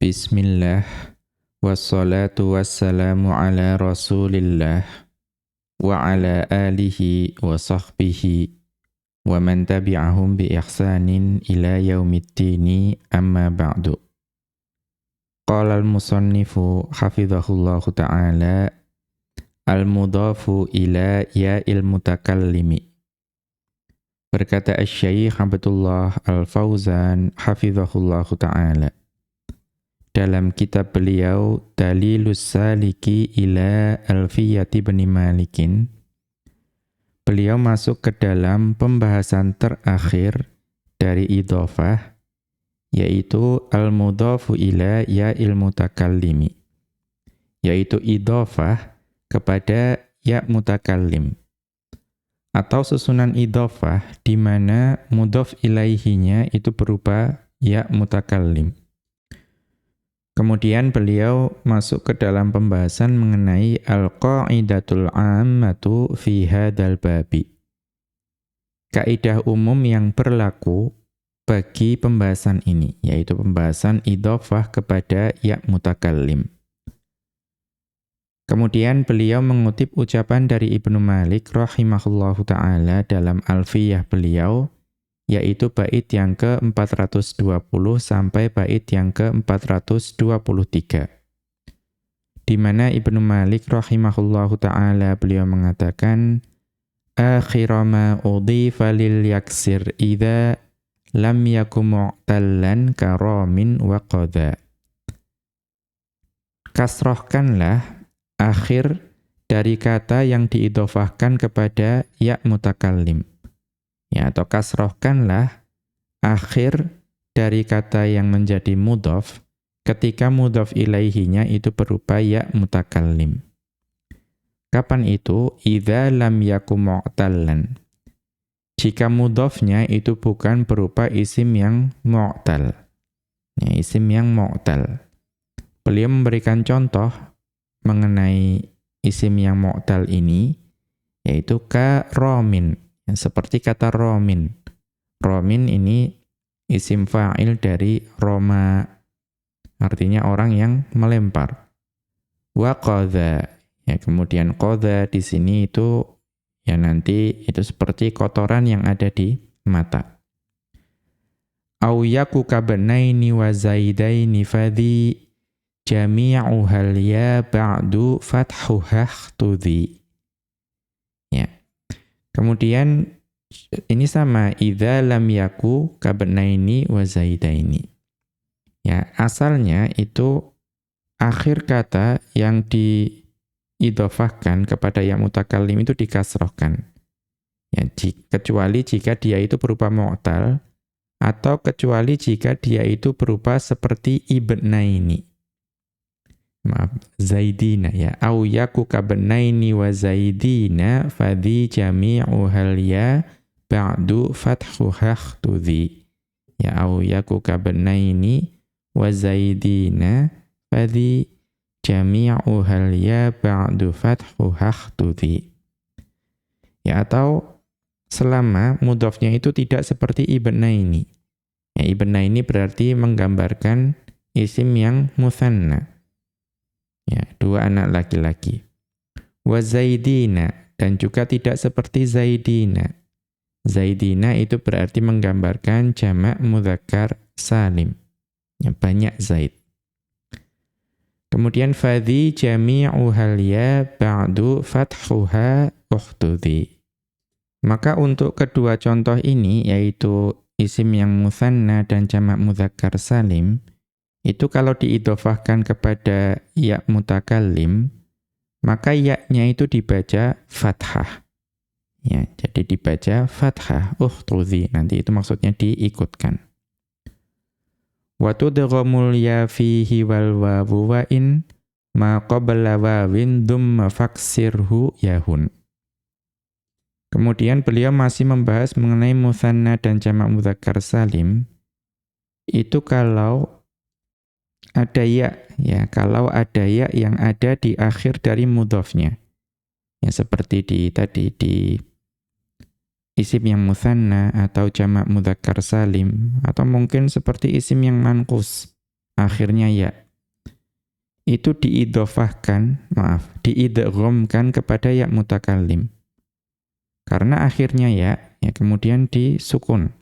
Bismillah, wassalatu wassalamu ala rasulillah, wa ala alihi wa sahbihi, wa man tabi'ahum bi ihsanin ila yaumiddini amma ba'du. Qala al-musannifu hafidhahullahu ta'ala, al-mudhafu ila ya'il mutakallimi. Berkata Asy-Syaikh Abdullah Al-Fauzan hafidhahullahu ta'ala dalam kitab beliau Dalilus Saliki ila Alfiyati bin Malikin, beliau masuk ke dalam pembahasan terakhir dari idhofah, yaitu al-mudhafu ila ya'il mutakallimi, yaitu idhofah kepada ya mutakallim, atau susunan idhofah di mana mudhaf ilaihinya itu berupa ya mutakallim. Kemudian beliau masuk ke dalam pembahasan mengenai al-qa'idatul 'ammatu fi hadzal babi. Kaidah umum yang berlaku bagi pembahasan ini, yaitu pembahasan idhofah kepada ya mutakallim. Kemudian beliau mengutip ucapan dari Ibnu Malik rahimahullahu ta'ala dalam Alfiyah beliau, yaitu bait yang ke-420 sampai bait yang ke-423. Di mana Ibnu Malik rahimahullahu ta'ala beliau mengatakan, akhira ma udhifa lil yaksir idza lam yakum mu'tallan karamin wa qadha. Kasrohkanlah akhir dari kata yang diidhofahkan kepada ya mutakallim. Ya, atau kasrohkanlah akhir dari kata yang menjadi mudhaf ketika mudhaf ilaihinya itu berupa ya mutakallim. Kapan itu? Idza lam yakum mu'tallan. Jika mudhafnya itu bukan berupa isim yang mu'tal. Ya, isim yang mu'tal. Beliau memberikan contoh mengenai isim yang mu'tal ini, yaitu ka romin. Seperti kata romin. Romin ini isim fa'il dari roma, artinya orang yang melempar. Wa qadha, ya, kemudian qadha di sini itu ya nanti itu seperti kotoran yang ada di mata. Au yaku kabnaini wa zaidaini fadhi jami'u hal ya ba'du fathuha tudhi. Ya. Kemudian ini sama, idza lam yaku kabnaini wa zaidaini. Ya, asalnya itu akhir kata yang diidhofahkan kepada ya mutakallim itu dikasrohkan. Ya, kecuali jika dia itu berupa mu'tal, atau kecuali jika dia itu berupa seperti ibnaini. Maaf, zaidina ya. Au yaku kabnaini wa zaidina fadhi jami'u hal ya ba'du fathuha tudhi. Ya, au yaku kabnaini wa zaidina fadhi jami'u hal ya ba'du fathuha tudhi. Ya, atau selama mudhafnya itu tidak seperti ibnaini. Ya, ibnaini berarti menggambarkan isim yang mutsanna. Ya, dua anak laki-laki. Wa zaidina, dan juga tidak seperti zaidina. Zaidina itu berarti menggambarkan jamak mudzakkar salim. Ya, banyak zaid. Kemudian fadhi jami'u hal ya ba'du fathuha uhtudhi. Maka untuk kedua contoh ini, yaitu isim yang mutsanna dan jamak mudzakkar salim, itu kalau diidhofahkan kepada ya mutakallim, maka ya-nya itu dibaca fathah. Ya, jadi dibaca fathah, uhtudhi, nanti itu maksudnya diikutkan. Wa tudghamul ya fihi wal wawu wa in ma qabla wawin dumma faksirhu yahun. Kemudian beliau masih membahas mengenai mutsanna dan jamak mudzakkar salim. Itu kalau ada ya, kalau ada ya yang ada di akhir dari mudhafnya. Ya, seperti di isim yang mutsanna atau jamak mudzakkar salim, atau mungkin seperti isim yang manqus. akhirnya ya, itu diidghamkan kepada ya mutakallim. Karena akhirnya ya kemudian disukun.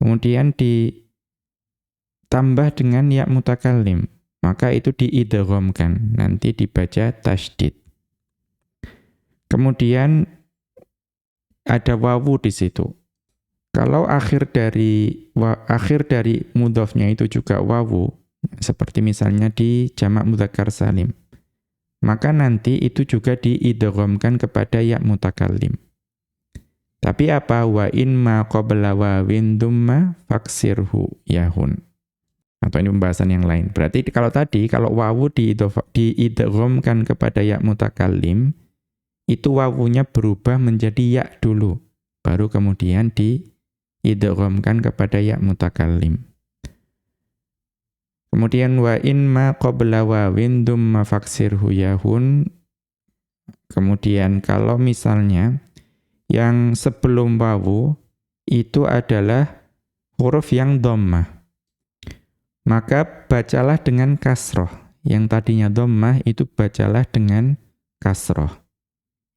Kemudian ditambah dengan ya mutakallim, maka itu diidghamkan, nanti dibaca tasydid. Kemudian ada wawu di situ. Kalau akhir dari mudhofnya itu juga wawu, seperti misalnya di jamak mudzakkar salim, maka nanti itu juga diidghamkan kepada ya mutakallim. Tapi apa? Wa in ma qabla wawin dumma faksirhu yahun. Atau ini pembahasan yang lain. Berarti kalau wawu diidghamkan kepada ya mutakallim, itu wawunya berubah menjadi ya dulu, baru kemudian diidghamkan kepada ya mutakallim. Kemudian wa in ma qabla wawin dumma faksirhu yahun. Kemudian kalau misalnya yang sebelum wawu itu adalah huruf yang dhammah, maka bacalah dengan kasroh. Yang tadinya dhammah itu bacalah dengan kasroh.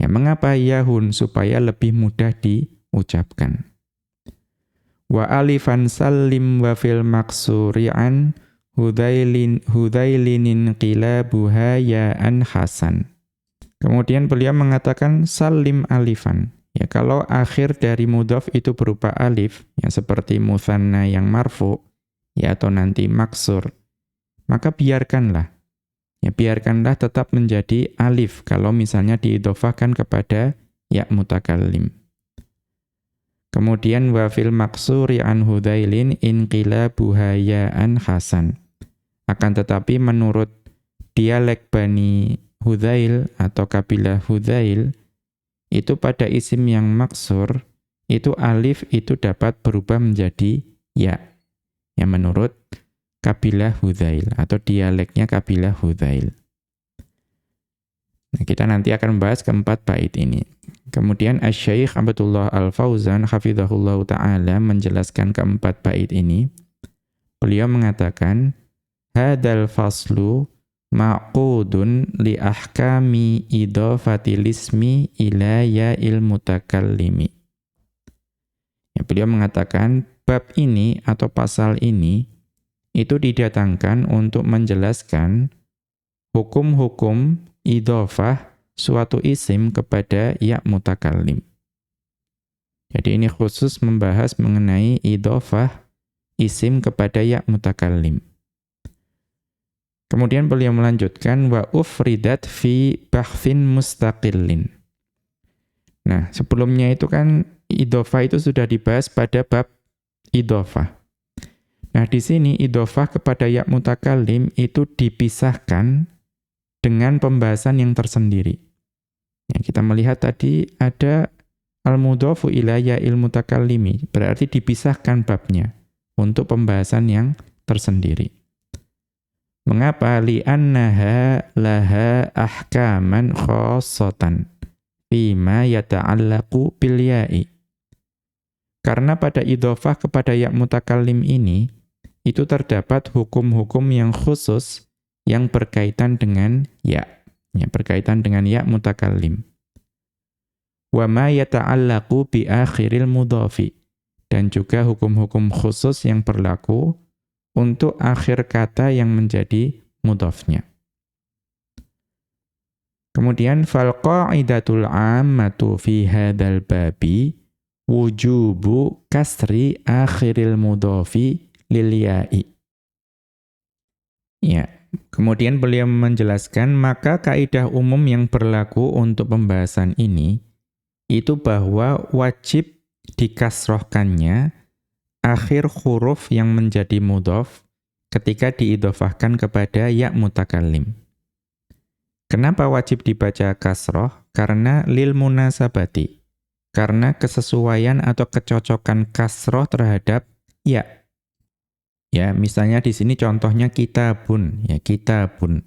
Ya, mengapa yahun? Supaya lebih mudah diucapkan. Wa alifan sallim wa fil maksuri'an hudailinin qilabuha ya'an hasan. Kemudian beliau mengatakan salim alifan. Ya, kalau akhir dari mudhaf itu berupa alif, ya seperti mutsanna yang marfu, ya atau nanti maksur, maka biarkanlah. Ya, biarkanlah tetap menjadi alif kalau misalnya diidhofahkan kepada ya mutakallim. Kemudian wa fil maksuri an hudailin inqilabuha ya'an hasan. Akan tetapi menurut dialek Bani Hudail atau kabilah Hudail, itu pada isim yang maksur, itu alif itu dapat berubah menjadi ya. Yang menurut kabilah Hudail atau dialeknya kabilah Hudail. Nah, kita nanti akan membahas keempat bait ini. Kemudian Asy-Syaikh Abdullah Al-Fauzan hafizahullahu ta'ala menjelaskan keempat bait ini. Beliau mengatakan, hadal faslu ma'qudun li ahkami idhafatil ismi ila ya'il mutakallimi. Ya, beliau mengatakan bab ini atau pasal ini itu didatangkan untuk menjelaskan hukum-hukum idhofah suatu isim kepada ya mutakallim. Jadi ini khusus membahas mengenai idhofah isim kepada ya mutakallim. Kemudian beliau melanjutkan wa ufridat fi bahthin mustaqillin. Nah, sebelumnya itu kan idhofah itu sudah dibahas pada bab idhofah. Nah, di sini idhofah kepada ya mutakallim itu dipisahkan dengan pembahasan yang tersendiri. Ya, kita melihat tadi ada al-mudhofu ila ya'il mutakallimi, berarti dipisahkan babnya untuk pembahasan yang tersendiri. Mengapa? Li'annaha laha ahkaman khossatan fima yata'allaqu bil ya'i. Karena pada idhofah kepada ya mutakallim ini, itu terdapat hukum-hukum yang khusus yang berkaitan dengan ya berkaitan dengan ya mutakallim. Wa ma yata'allaqu bi akhiril mudhafi. Dan juga hukum-hukum khusus yang berlaku untuk akhir kata yang menjadi mudhafnya. Kemudian fal qa'idatul 'ammatu fi hadzal babi wujubu kasri akhiril mudhafi lil ya'i. Ya, kemudian beliau menjelaskan maka kaidah umum yang berlaku untuk pembahasan ini itu bahwa wajib dikasrohkannya akhir huruf yang menjadi mudhaf ketika diidhofahkan kepada ya mutakallim. Kenapa wajib dibaca kasroh? Karena lil munasabati. Karena kesesuaian atau kecocokan kasroh terhadap ya. Ya, misalnya di sini contohnya kitabun, ya kitabun.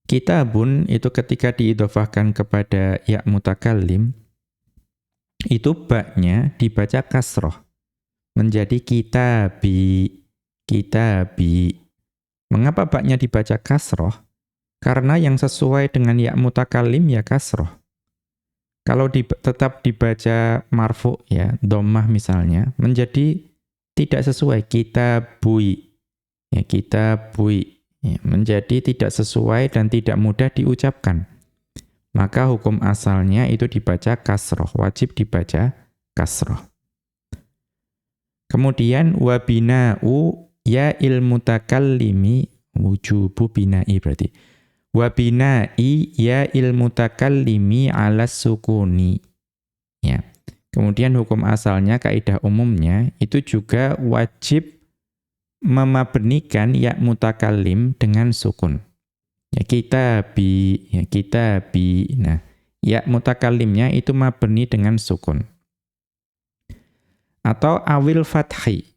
Kitabun itu ketika diidhofahkan kepada ya mutakallim, itu ba-nya dibaca kasroh. Menjadi kitabi. Kenapa baknya dibaca kasroh? Karena yang sesuai dengan ya mutakallim ya kasroh. Kalau tetap dibaca marfu ya, dhammah misalnya, menjadi tidak sesuai, kitabui. Ya, kitabui. Ya, menjadi tidak sesuai dan tidak mudah diucapkan. Maka hukum asalnya itu dibaca kasroh, wajib dibaca kasroh. Kemudian wabina'u ya ilmutakallimi wujubu bina'i berarti. Wabina'i ya ilmutakallimi ala sukuni. Ya. Kemudian hukum asalnya, kaidah umumnya itu juga wajib memabnikan ya mutakallim dengan sukun. Ya kitabi, ya kitabi. Nah, ya mutakallimnya itu mabni dengan sukun. Atau awil fathi.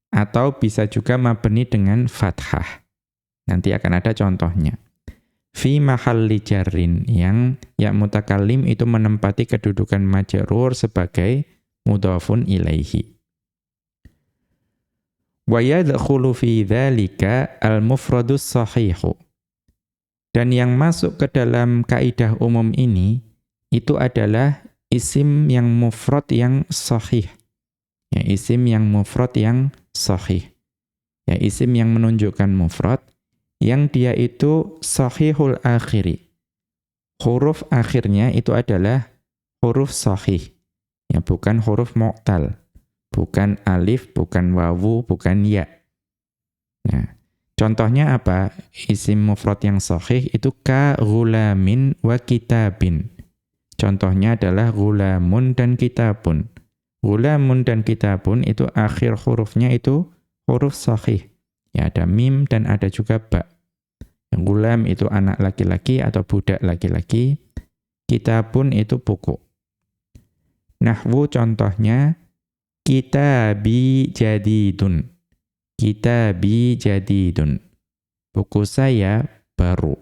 Atau bisa juga mabni dengan fathah. Nanti akan ada contohnya. Fi mahalli jarrin, yang ya mutakallim itu menempati kedudukan majrur sebagai mudhafun ilaihi. Wa yadkhulu fi dzalika al-mufradus sahihu. Dan yang masuk ke dalam kaidah umum ini itu adalah isim yang mufrad yang sahih. Ya, isim yang mufrad yang sahih. Ya, isim yang menunjukkan mufrad yang dia itu sahihul akhiri. Huruf akhirnya itu adalah huruf sahih. Ya, bukan huruf mu'tal. Bukan alif, bukan wawu, bukan ya. Nah, contohnya apa? Isim mufrad yang sahih itu ka ghulamin wa kitabin. Contohnya adalah ghulamun dan kitabun. Ghulamun dan kitabun itu akhir hurufnya itu huruf sahih. Ya, ada mim dan ada juga ba. Yang gulam itu anak laki-laki atau budak laki-laki. Kitabun itu buku. Nahwu contohnya, kitabi jadidun. Kitabi jadidun. Buku saya baru.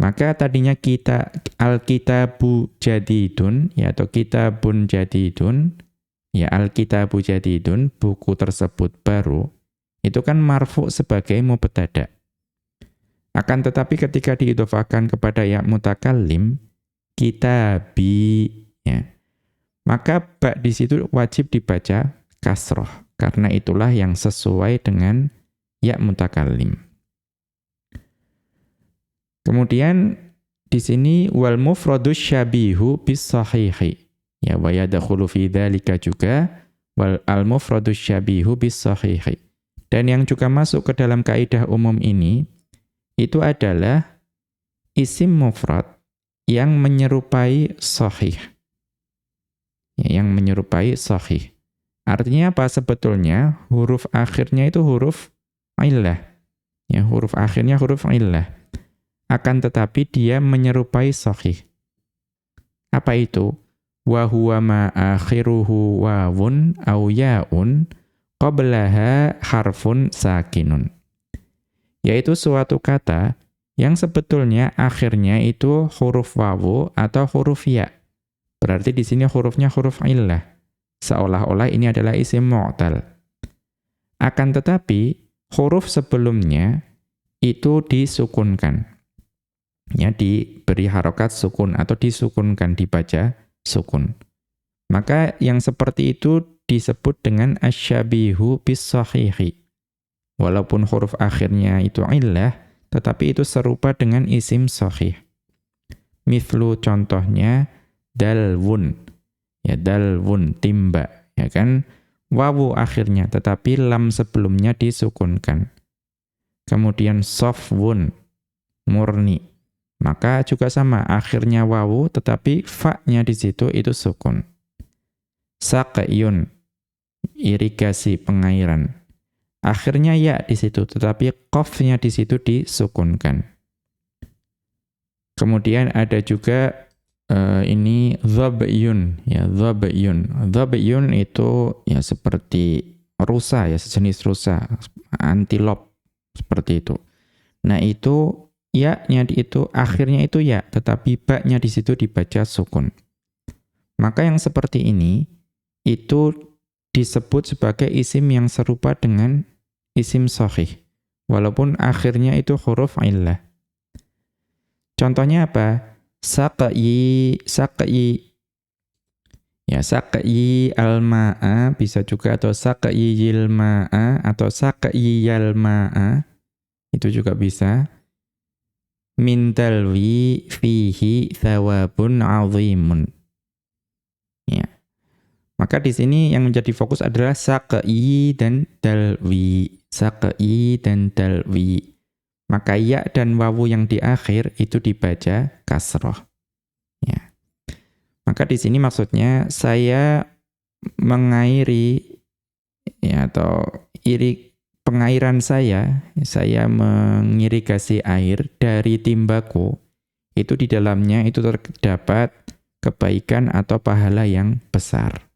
Maka tadinya kita al-kitabu jadidun, ya, atau kitabun jadidun, ya al-kitabu jadidun, buku tersebut baru. Itu kan marfu sebagai mubtada. Akan tetapi ketika diidhofakan kepada ya mutakallim, kitabi, ya, maka ba di situ wajib dibaca kasroh, karena itulah yang sesuai dengan ya mutakallim. Kemudian di sini wal mufradus syabihu bis sahihi. Ya, wa yadkhulu fi dzalika juga wal al mufradus syabihu bis sahihi. Dan yang juga masuk ke dalam kaidah umum ini, itu adalah isim mufrad yang menyerupai sahih. Ya, yang menyerupai sahih. Artinya apa sebetulnya? Huruf akhirnya itu huruf illah. Ya, huruf akhirnya huruf illah. Akan tetapi dia menyerupai sahih. Apa itu? Wa huwa ma akhiruhu wawun aw yaun qablaha harfun sakinun. Yaitu suatu kata yang sebetulnya akhirnya itu huruf wawu atau huruf ya. Berarti di sini hurufnya huruf illah. Seolah-olah ini adalah isim mu'tal. Akan tetapi huruf sebelumnya itu disukunkan. Ya, diberi harokat sukun atau disukunkan, dibaca sukun. Maka yang seperti itu disebut dengan asyabihu bis sahihi. Walaupun huruf akhirnya itu illah, tetapi itu serupa dengan isim sahih. Mithlu contohnya dalwun. Ya, dalwun, timba. Ya kan? Wawu akhirnya, tetapi lam sebelumnya disukunkan. Kemudian sofwun, murni. Maka juga sama, akhirnya wawu, tetapi fa-nya di situ itu sukun. Saqyun, irigasi, pengairan. Akhirnya ya di situ, tetapi qafnya di situ disukunkan. Kemudian ada juga ini dhabyun, ya, dhabyun. Dhabyun itu ya seperti rusa, ya, sejenis rusa, antilop seperti itu. Nah, itu ya-nya itu akhirnya itu ya, tetapi ba-nya di situ dibaca sukun. Maka yang seperti ini itu disebut sebagai isim yang serupa dengan isim sahih. walaupun akhirnya itu huruf illah. Contohnya apa? Saqyi, ya, saqyi al-ma'a bisa juga, atau saqyil ma'a, atau saqyiyal ma'a, itu juga bisa. Min talwi fihi thawabun 'azimun. Ya. Maka di sini yang menjadi fokus adalah saqyi dan dalwi. Saqyi dan dalwi. Maka ya dan wawu yang di akhir itu dibaca kasroh. Ya. Maka di sini maksudnya saya mengairi, ya, atau pengairan saya mengirigasi air dari timbaku, itu di dalamnya itu terdapat kebaikan atau pahala yang besar.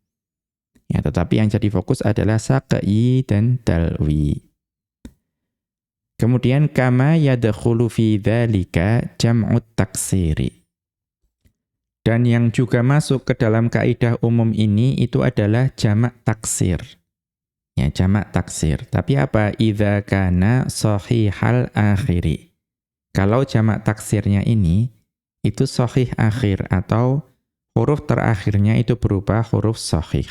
Ya, tetapi yang jadi fokus adalah saqyi dan dalwi. Kemudian kama yadkhulu fi dzalika jam'ut taksiri. Dan yang juga masuk ke dalam kaidah umum ini itu adalah jamak taksir. Ya, jamak taksir. Tapi apa? Idza kana shahihal akhiri. Kalau jamak taksirnya ini itu shahih akhir atau huruf terakhirnya itu berupa huruf shahih.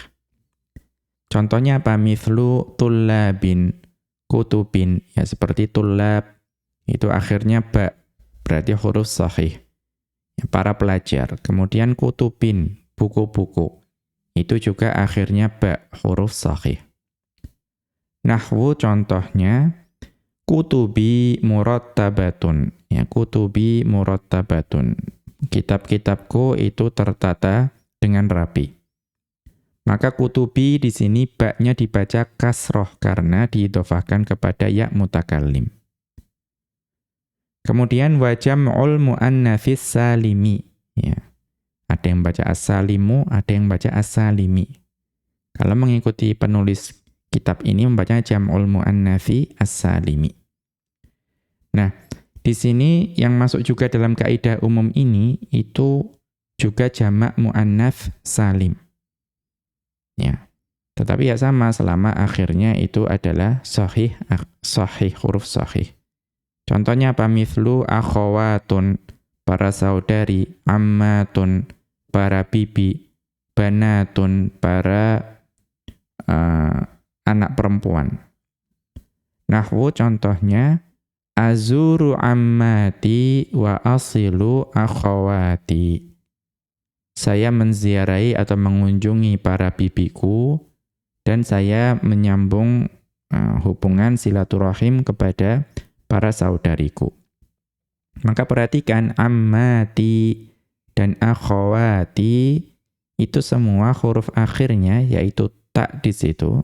Contohnya apa? Mithlu tullabin, kutubin, ya seperti tullab, itu akhirnya ba, berarti huruf shahih, ya, para pelajar. Kemudian kutubin, buku-buku, itu juga akhirnya ba, huruf shahih. Nahwu contohnya, kutubi murattabatun, ya, kutubi murattabatun, kitab-kitabku itu tertata dengan rapi. Maka kutubi di sini ba-nya dibaca kasroh karena diidhofahkan kepada ya mutakallim. Kemudian wa jam'ul muannatsis salimi, ya. Ada yang baca as-salimu, ada yang baca as-salimi. Kalau mengikuti penulis kitab ini membacanya jam'ul muannatsi as-salimi. Nah, di sini yang masuk juga dalam kaidah umum ini itu juga jamak muannats salim. Ya. Tetapi ya sama selama akhirnya itu adalah sahih huruf sahih. Contohnya apa? Mithlu akhawatun, para saudari, ammatun, para bibi, banatun, para anak perempuan. Nahwu contohnya azuru ammati wa asilu akhawati. Saya menziarahi atau mengunjungi para bibiku dan saya menyambung hubungan silaturahim kepada para saudariku. Maka perhatikan ammati dan akhawati itu semua huruf akhirnya yaitu tak di situ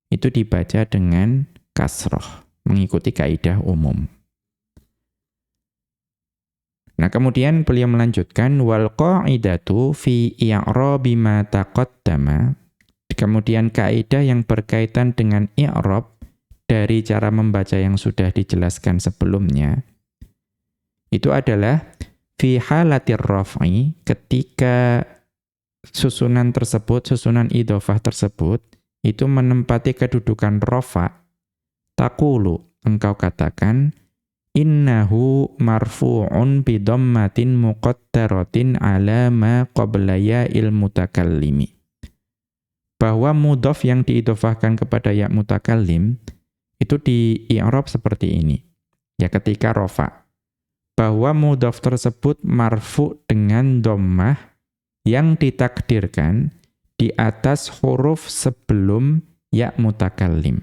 itu dibaca dengan kasroh mengikuti kaidah umum. Nah, kemudian beliau melanjutkan wal qa'idatu fi i'rabi ma taqaddama. Kemudian kaidah yang berkaitan dengan i'rab dari cara membaca yang sudah dijelaskan sebelumnya itu adalah fi halatir raf'i, ketika susunan tersebut, susunan idhofah tersebut itu menempati kedudukan rafa, taqulu, engkau katakan innahu marfu'un bi dhammatin muqaddaratin ala ma qabla ya'il mutakallimi. Bahwa mudhaf yang diidhofahkan kepada ya mutakallim itu di i'rab seperti ini. Ya, ketika rafa. Bahwa mudhaf tersebut marfu' dengan dhammah yang ditakdirkan di atas huruf sebelum ya mutakallim.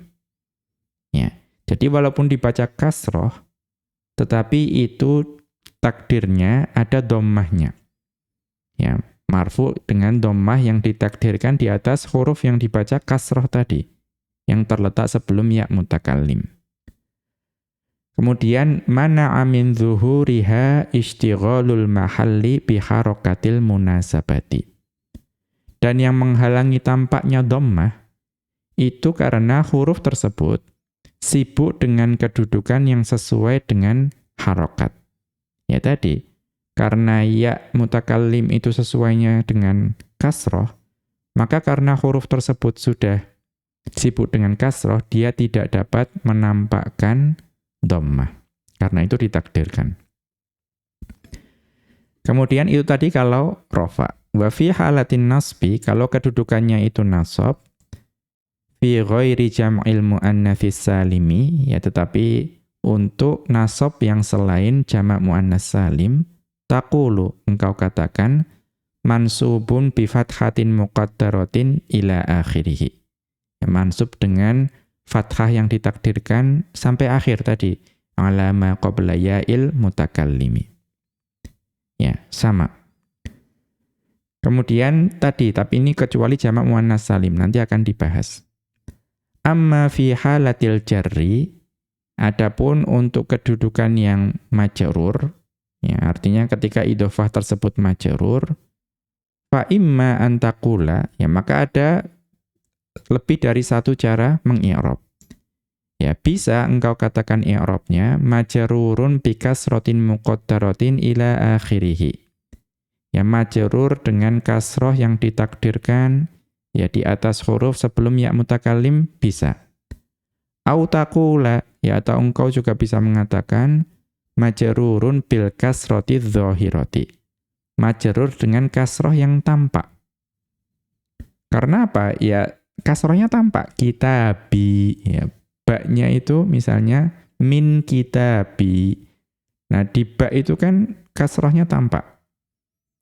Ya. Jadi walaupun dibaca kasroh tetapi itu takdirnya ada dhammahnya. Ya, marfu dengan dhammah yang ditakdirkan di atas huruf yang dibaca kasroh tadi, yang terletak sebelum ya mutakallim. Kemudian mana'a min zuhuriha ishtighalul mahalli bi harakatil munasabati. Dan yang menghalangi tampaknya dhammah itu karena huruf tersebut sibuk dengan kedudukan yang sesuai dengan harokat. Ya tadi, karena ya mutakallim itu sesuainya dengan kasroh, maka karena huruf tersebut sudah sibuk dengan kasroh, dia tidak dapat menampakkan dhammah. Karena itu ditakdirkan. Kemudian itu tadi kalau rafa. Wa fi halatin nasbi, kalau kedudukannya itu nasab, fi ghairi jam'il muannatsis salimi, ya tetapi untuk nasab yang selain jamak muannats salim, taqulu, engkau katakan mansubun bi fathatin muqaddaratin ila akhirih. Ya, mansub dengan fathah yang ditakdirkan sampai akhir tadi, ala ma qabla ya'il mutakallimi. Ya, sama. Kemudian tadi, tapi ini kecuali jamak muannats salim, nanti akan dibahas. Amma fi halatil jarri, adapun untuk kedudukan yang majrur, ya artinya ketika idhofah tersebut majrur, fa imma an taqula, ya maka ada lebih dari satu cara mengi'rab. Ya bisa engkau katakan i'rabnya majrurun bi kasratin muqaddaratin ila akhirih. Ya majrur dengan kasroh yang ditakdirkan ya di atas huruf sebelum ya mutakallim bisa. Au taqula, ya atau engkau juga bisa mengatakan majrurun bil kasrati dzahirati. Majrur dengan kasroh yang tampak. Karena apa? Ya kasrohnya tampak. Kitabi, ya ba-nya itu misalnya min kitabi. Nah, di ba itu kan kasrohnya tampak.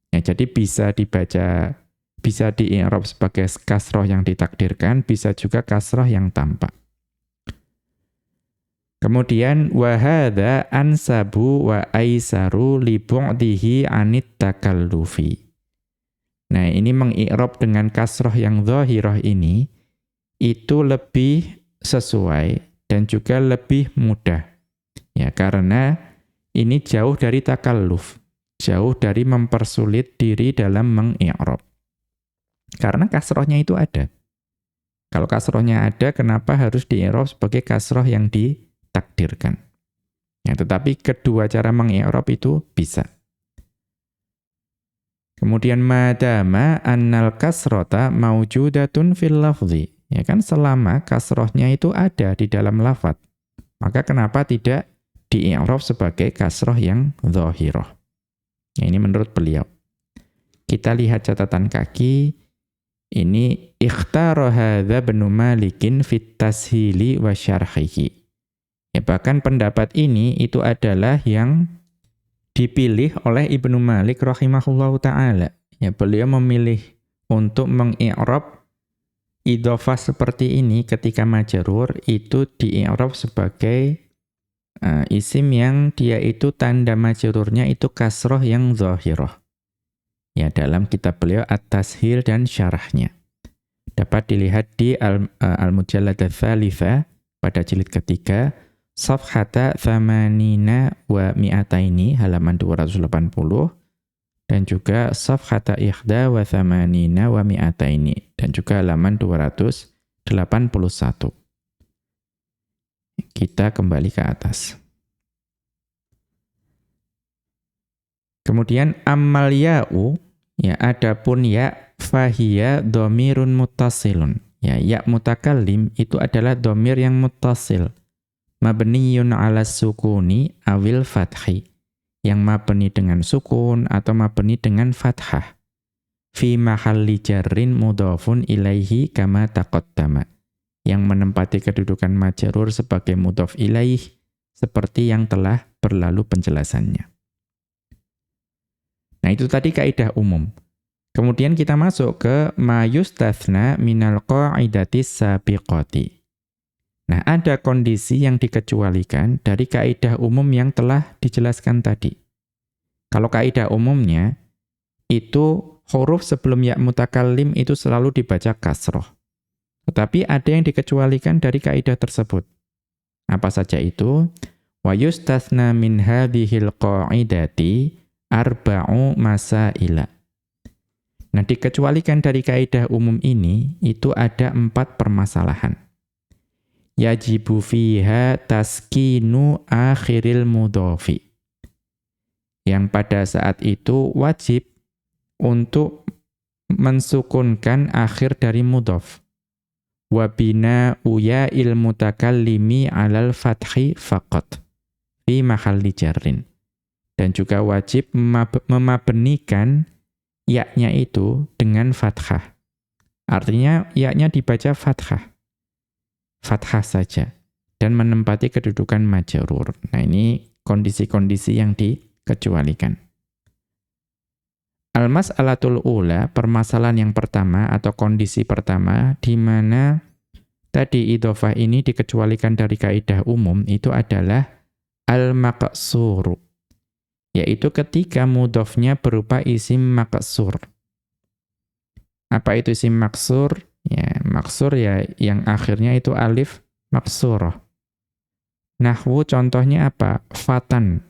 Ya, jadi bisa dibaca, bisa di-i'rab sebagai kasroh yang ditakdirkan, bisa juga kasroh yang tampak. Kemudian wa hadza ansabu wa aisaru li bu'dihi anit takallufi. Nah, ini mengi'rab dengan kasroh yang dhahirah ini itu lebih sesuai dan juga lebih mudah. Ya, karena ini jauh dari takalluf, jauh dari mempersulit diri dalam mengi'rab. Karena kasrohnya itu ada. Kalau kasrohnya ada, kenapa harus di-i'rab sebagai kasroh yang ditakdirkan? Ya, tetapi kedua cara mengi'rab itu bisa. Kemudian madama annal kasrota maujudatun fil lafzi. Ya kan selama kasrohnya itu ada di dalam lafaz, maka kenapa tidak di-i'rab sebagai kasroh yang dhahirah? Ya, ini menurut beliau. Kita lihat catatan kaki. Ini ikhtara hadza Ibnu Malikin fit tashili wa syarhihi. Ya, bahkan pendapat ini itu adalah yang dipilih oleh Ibnu Malik rahimahullahu ta'ala. Ya, beliau memilih untuk mengi'rab idhofah seperti ini ketika majrur itu di-i'rab sebagai isim yang dia itu tanda majrurnya itu kasroh yang zahirah. Ya, dalam kitab beliau At-Tashil dan syarahnya. Dapat dilihat di Al-Mujalladah Tsalitsah pada jilid ketiga, Safhata Tsamanina wa Mi'ataini, halaman 280, dan juga Safhata Ikhda wa Tsamanina wa Mi'ataini, dan juga halaman 281. Kita kembali ke atas. Kemudian ammal ya'u, ya adapun ya fahiya dhamirun muttasilun. Ya mutakallim itu adalah dhamir yang muttasil. Mabniyun 'ala sukuni awil fathi. Yang mabni dengan sukun atau mabni dengan fathah. Fi mahalli jarrin mudhafun ilaihi kama taqaddama. Yang menempati kedudukan majrur sebagai mudhaf ilaih seperti yang telah berlalu penjelasannya. Nah, itu tadi kaidah umum. Kemudian kita masuk ke ma yustathna minal qa'idatis sabiqati. Nah, ada kondisi yang dikecualikan dari kaidah umum yang telah dijelaskan tadi. Kalau kaidah umumnya, itu huruf sebelum ya mutakallim itu selalu dibaca kasroh. Tetapi ada yang dikecualikan dari kaidah tersebut. Apa saja itu? Wa yustathna min hadhil qa'idati arba'u masaila. Nah, dikecualikan dari kaidah umum ini, itu ada 4 permasalahan. Yajibu fiha taskinu akhiril mudhofi. Yang pada saat itu wajib untuk mensukunkan akhir dari mudhof. Wa bina uya il mutakallimi alal fathi faqat. fi mahalli jarrin. Dan juga wajib memabenikan ya-nya itu dengan fathah. Artinya ya-nya dibaca fathah. Fathah saja. Dan menempati kedudukan majrur. Nah ini kondisi-kondisi yang dikecualikan. Al-mas'alatul ula, permasalahan yang pertama atau kondisi pertama di mana tadi idhofah ini dikecualikan dari kaidah umum itu adalah al-maqsur, yaitu ketika mudhofnya berupa isim maqsur. Apa itu isim maksur? Ya, maksur ya yang akhirnya itu alif maksurah. Nahwu contohnya apa? Fatan.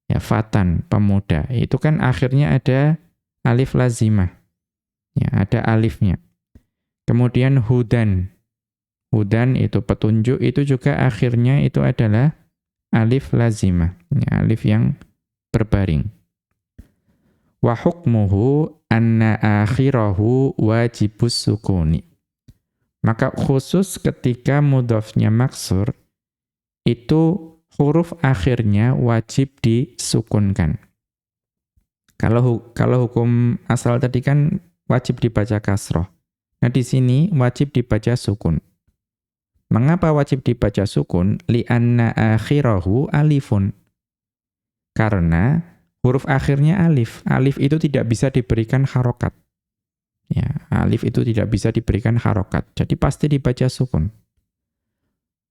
Ya, fatan, pemuda. Itu kan akhirnya ada alif lazimah. Ya, ada alifnya. Kemudian hudan. Hudan itu petunjuk, itu juga akhirnya itu adalah alif lazimah. Ya, alif yang berbaring. Wa hukmuhu anna akhirahu wajibus sukuni. Maka khusus ketika mudhofnya maksur, itu huruf akhirnya wajib disukunkan. Kalau hukum asal tadi kan wajib dibaca kasroh. Nah di sini wajib dibaca sukun. Mengapa wajib dibaca sukun? Li'anna akhirahu alifun. Karena huruf akhirnya alif. Alif itu tidak bisa diberikan harokat. Ya, alif itu tidak bisa diberikan harokat. Jadi pasti dibaca sukun.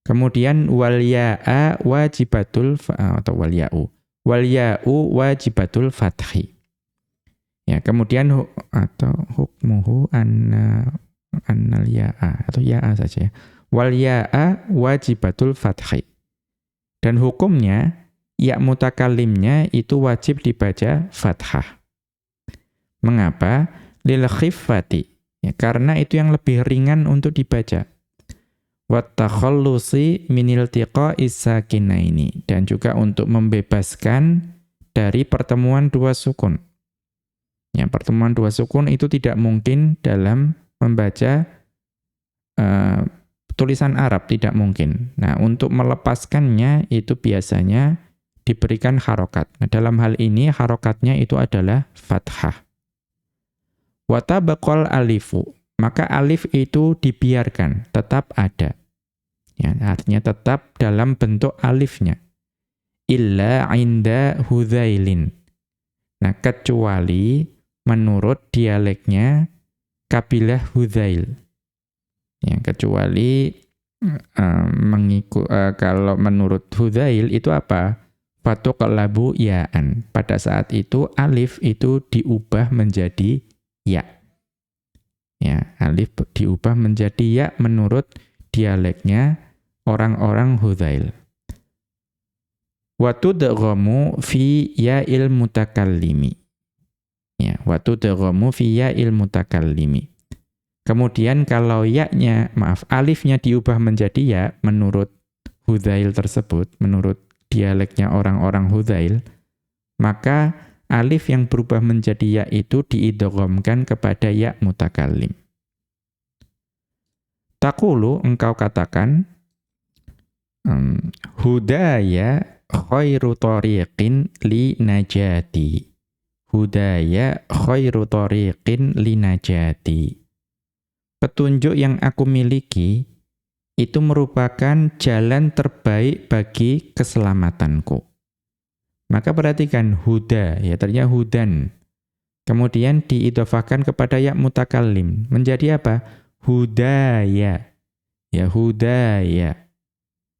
Kemudian wal ya'a wajibatul atau wal ya'u. Wal ya'u wajibatul fathi. Ya, kemudian atau hukmuhu annal ya'a atau ya'a saja ya. Wal ya'a wajibatul fathi. Dan hukumnya ya mutakallimnya itu wajib dibaca fathah. Mengapa? Lil khiffati. Ya, karena itu yang lebih ringan untuk dibaca. Wat takhallusi minil tiqa'is sakinaini, dan juga untuk membebaskan dari pertemuan dua sukun. Ya, pertemuan dua sukun itu tidak mungkin dalam membaca tulisan Arab, tidak mungkin. Nah, untuk melepaskannya itu biasanya diberikan harokat. Nah, dalam hal ini harokatnya itu adalah fathah. Wa tabaqal alifu, maka alif itu dibiarkan, tetap ada. Ya, artinya tetap dalam bentuk alifnya. Illa inda Hudzailin. Nah, kecuali menurut dialeknya kabilah Hudzail. Ya, kecuali kalau menurut Hudzail itu apa? Fatuqallabu ya'an. Pada saat itu alif itu diubah menjadi ya. Ya, alif diubah menjadi ya menurut dialeknya orang-orang Hudzail. Wa tudghamu fi ya'il mutakallimi. Ya, wa tudghamu fi ya'il mutakallimi. Kemudian kalau alifnya diubah menjadi ya menurut Hudzail tersebut, menurut dialeknya orang-orang Hudzail, maka alif yang berubah menjadi ya itu diidghamkan kepada ya mutakallim. Taqulu, engkau katakan, hudaya khairu tariqin li najati. Hudaya khairu tariqin li najati. Petunjuk yang aku miliki itu merupakan jalan terbaik bagi keselamatanku. Maka perhatikan huda, ya ternyata hudan. Kemudian diidhofahkan kepada ya mutakallim. Menjadi apa? Hudaya. Ya hudaya.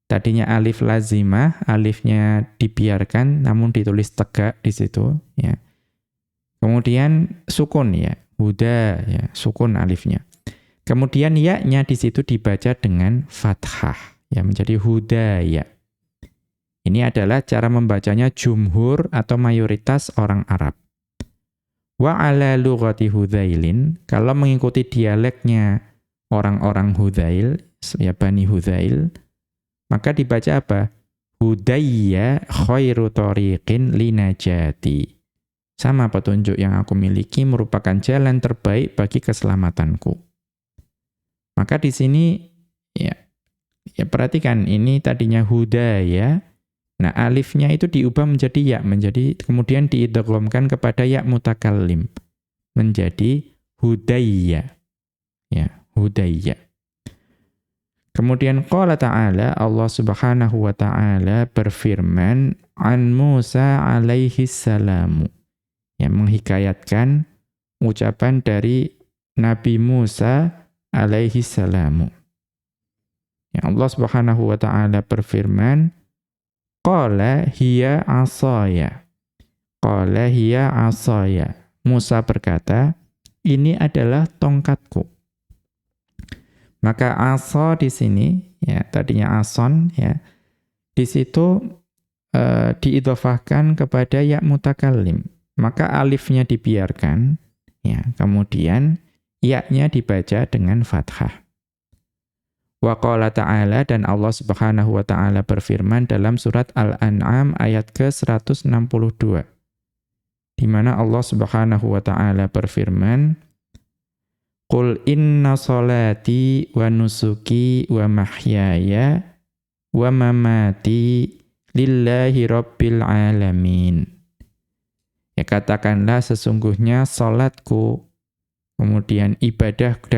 Tadinya alif lazimah, alifnya dibiarkan namun ditulis tegak di situ, ya. Kemudian sukun ya, huda ya, sukun alifnya. Kemudian ya-nya di situ dibaca dengan fathah, ya menjadi hudaya. Ini adalah cara membacanya jumhur atau mayoritas orang Arab. Wa ala lughati Hudzailin, kalau mengikuti dialeknya orang-orang Hudzail, ya Bani Hudzail, maka dibaca apa? Hudayya khairu tariqin linajati. Sama petunjuk yang aku miliki merupakan jalan terbaik bagi keselamatanku. Maka di sini ya perhatikan ini tadinya hudaya Nah, alifnya itu diubah menjadi ya, kemudian diidghamkan kepada ya mutakallim, menjadi hudayya. Ya, hudayya. Kemudian qala ta'ala, Allah Subhanahu wa ta'ala berfirman an Musa alaihi salamu. Yang menghikayatkan ucapan dari Nabi Musa alaihi salamu. Yang Allah Subhanahu wa ta'ala berfirman qala hiya asaya. Qala hiya asaya. Musa berkata, ini adalah tongkatku. Maka asa di sini, ya tadinya ason, ya di situ diidhofahkan kepada ya mutakallim. Maka alifnya dibiarkan, ya kemudian ya-nya dibaca dengan fathah. Wa qala ta'ala, dan Allah Subhanahu wa ta'ala berfirman dalam surat Al-An'am ayat ke-162. Di mana Allah Subhanahu wa ta'ala berfirman, Qul inna salati wa nusuki wa mahyaya wa mamati lillahi rabbil alamin. Ya katakanlah sesungguhnya salatku, kemudian ibadahku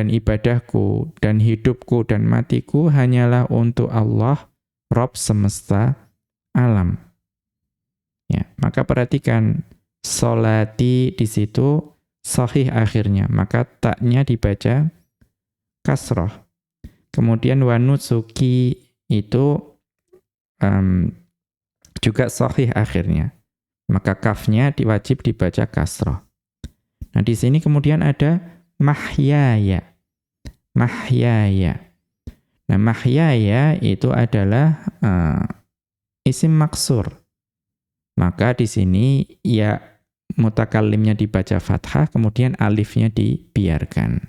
dan hidupku dan matiku hanyalah untuk Allah, Rabb semesta alam. Ya, maka perhatikan salati di situ sahih akhirnya, maka taknya dibaca kasroh. Kemudian wanusuki itu juga sahih akhirnya, maka kafnya wajib dibaca kasroh. Nah di sini kemudian ada mahyaya. Mahyaya. Nah mahyaya itu adalah isim maksur. Maka di sini ya mutakallimnya dibaca fathah, kemudian alifnya dibiarkan.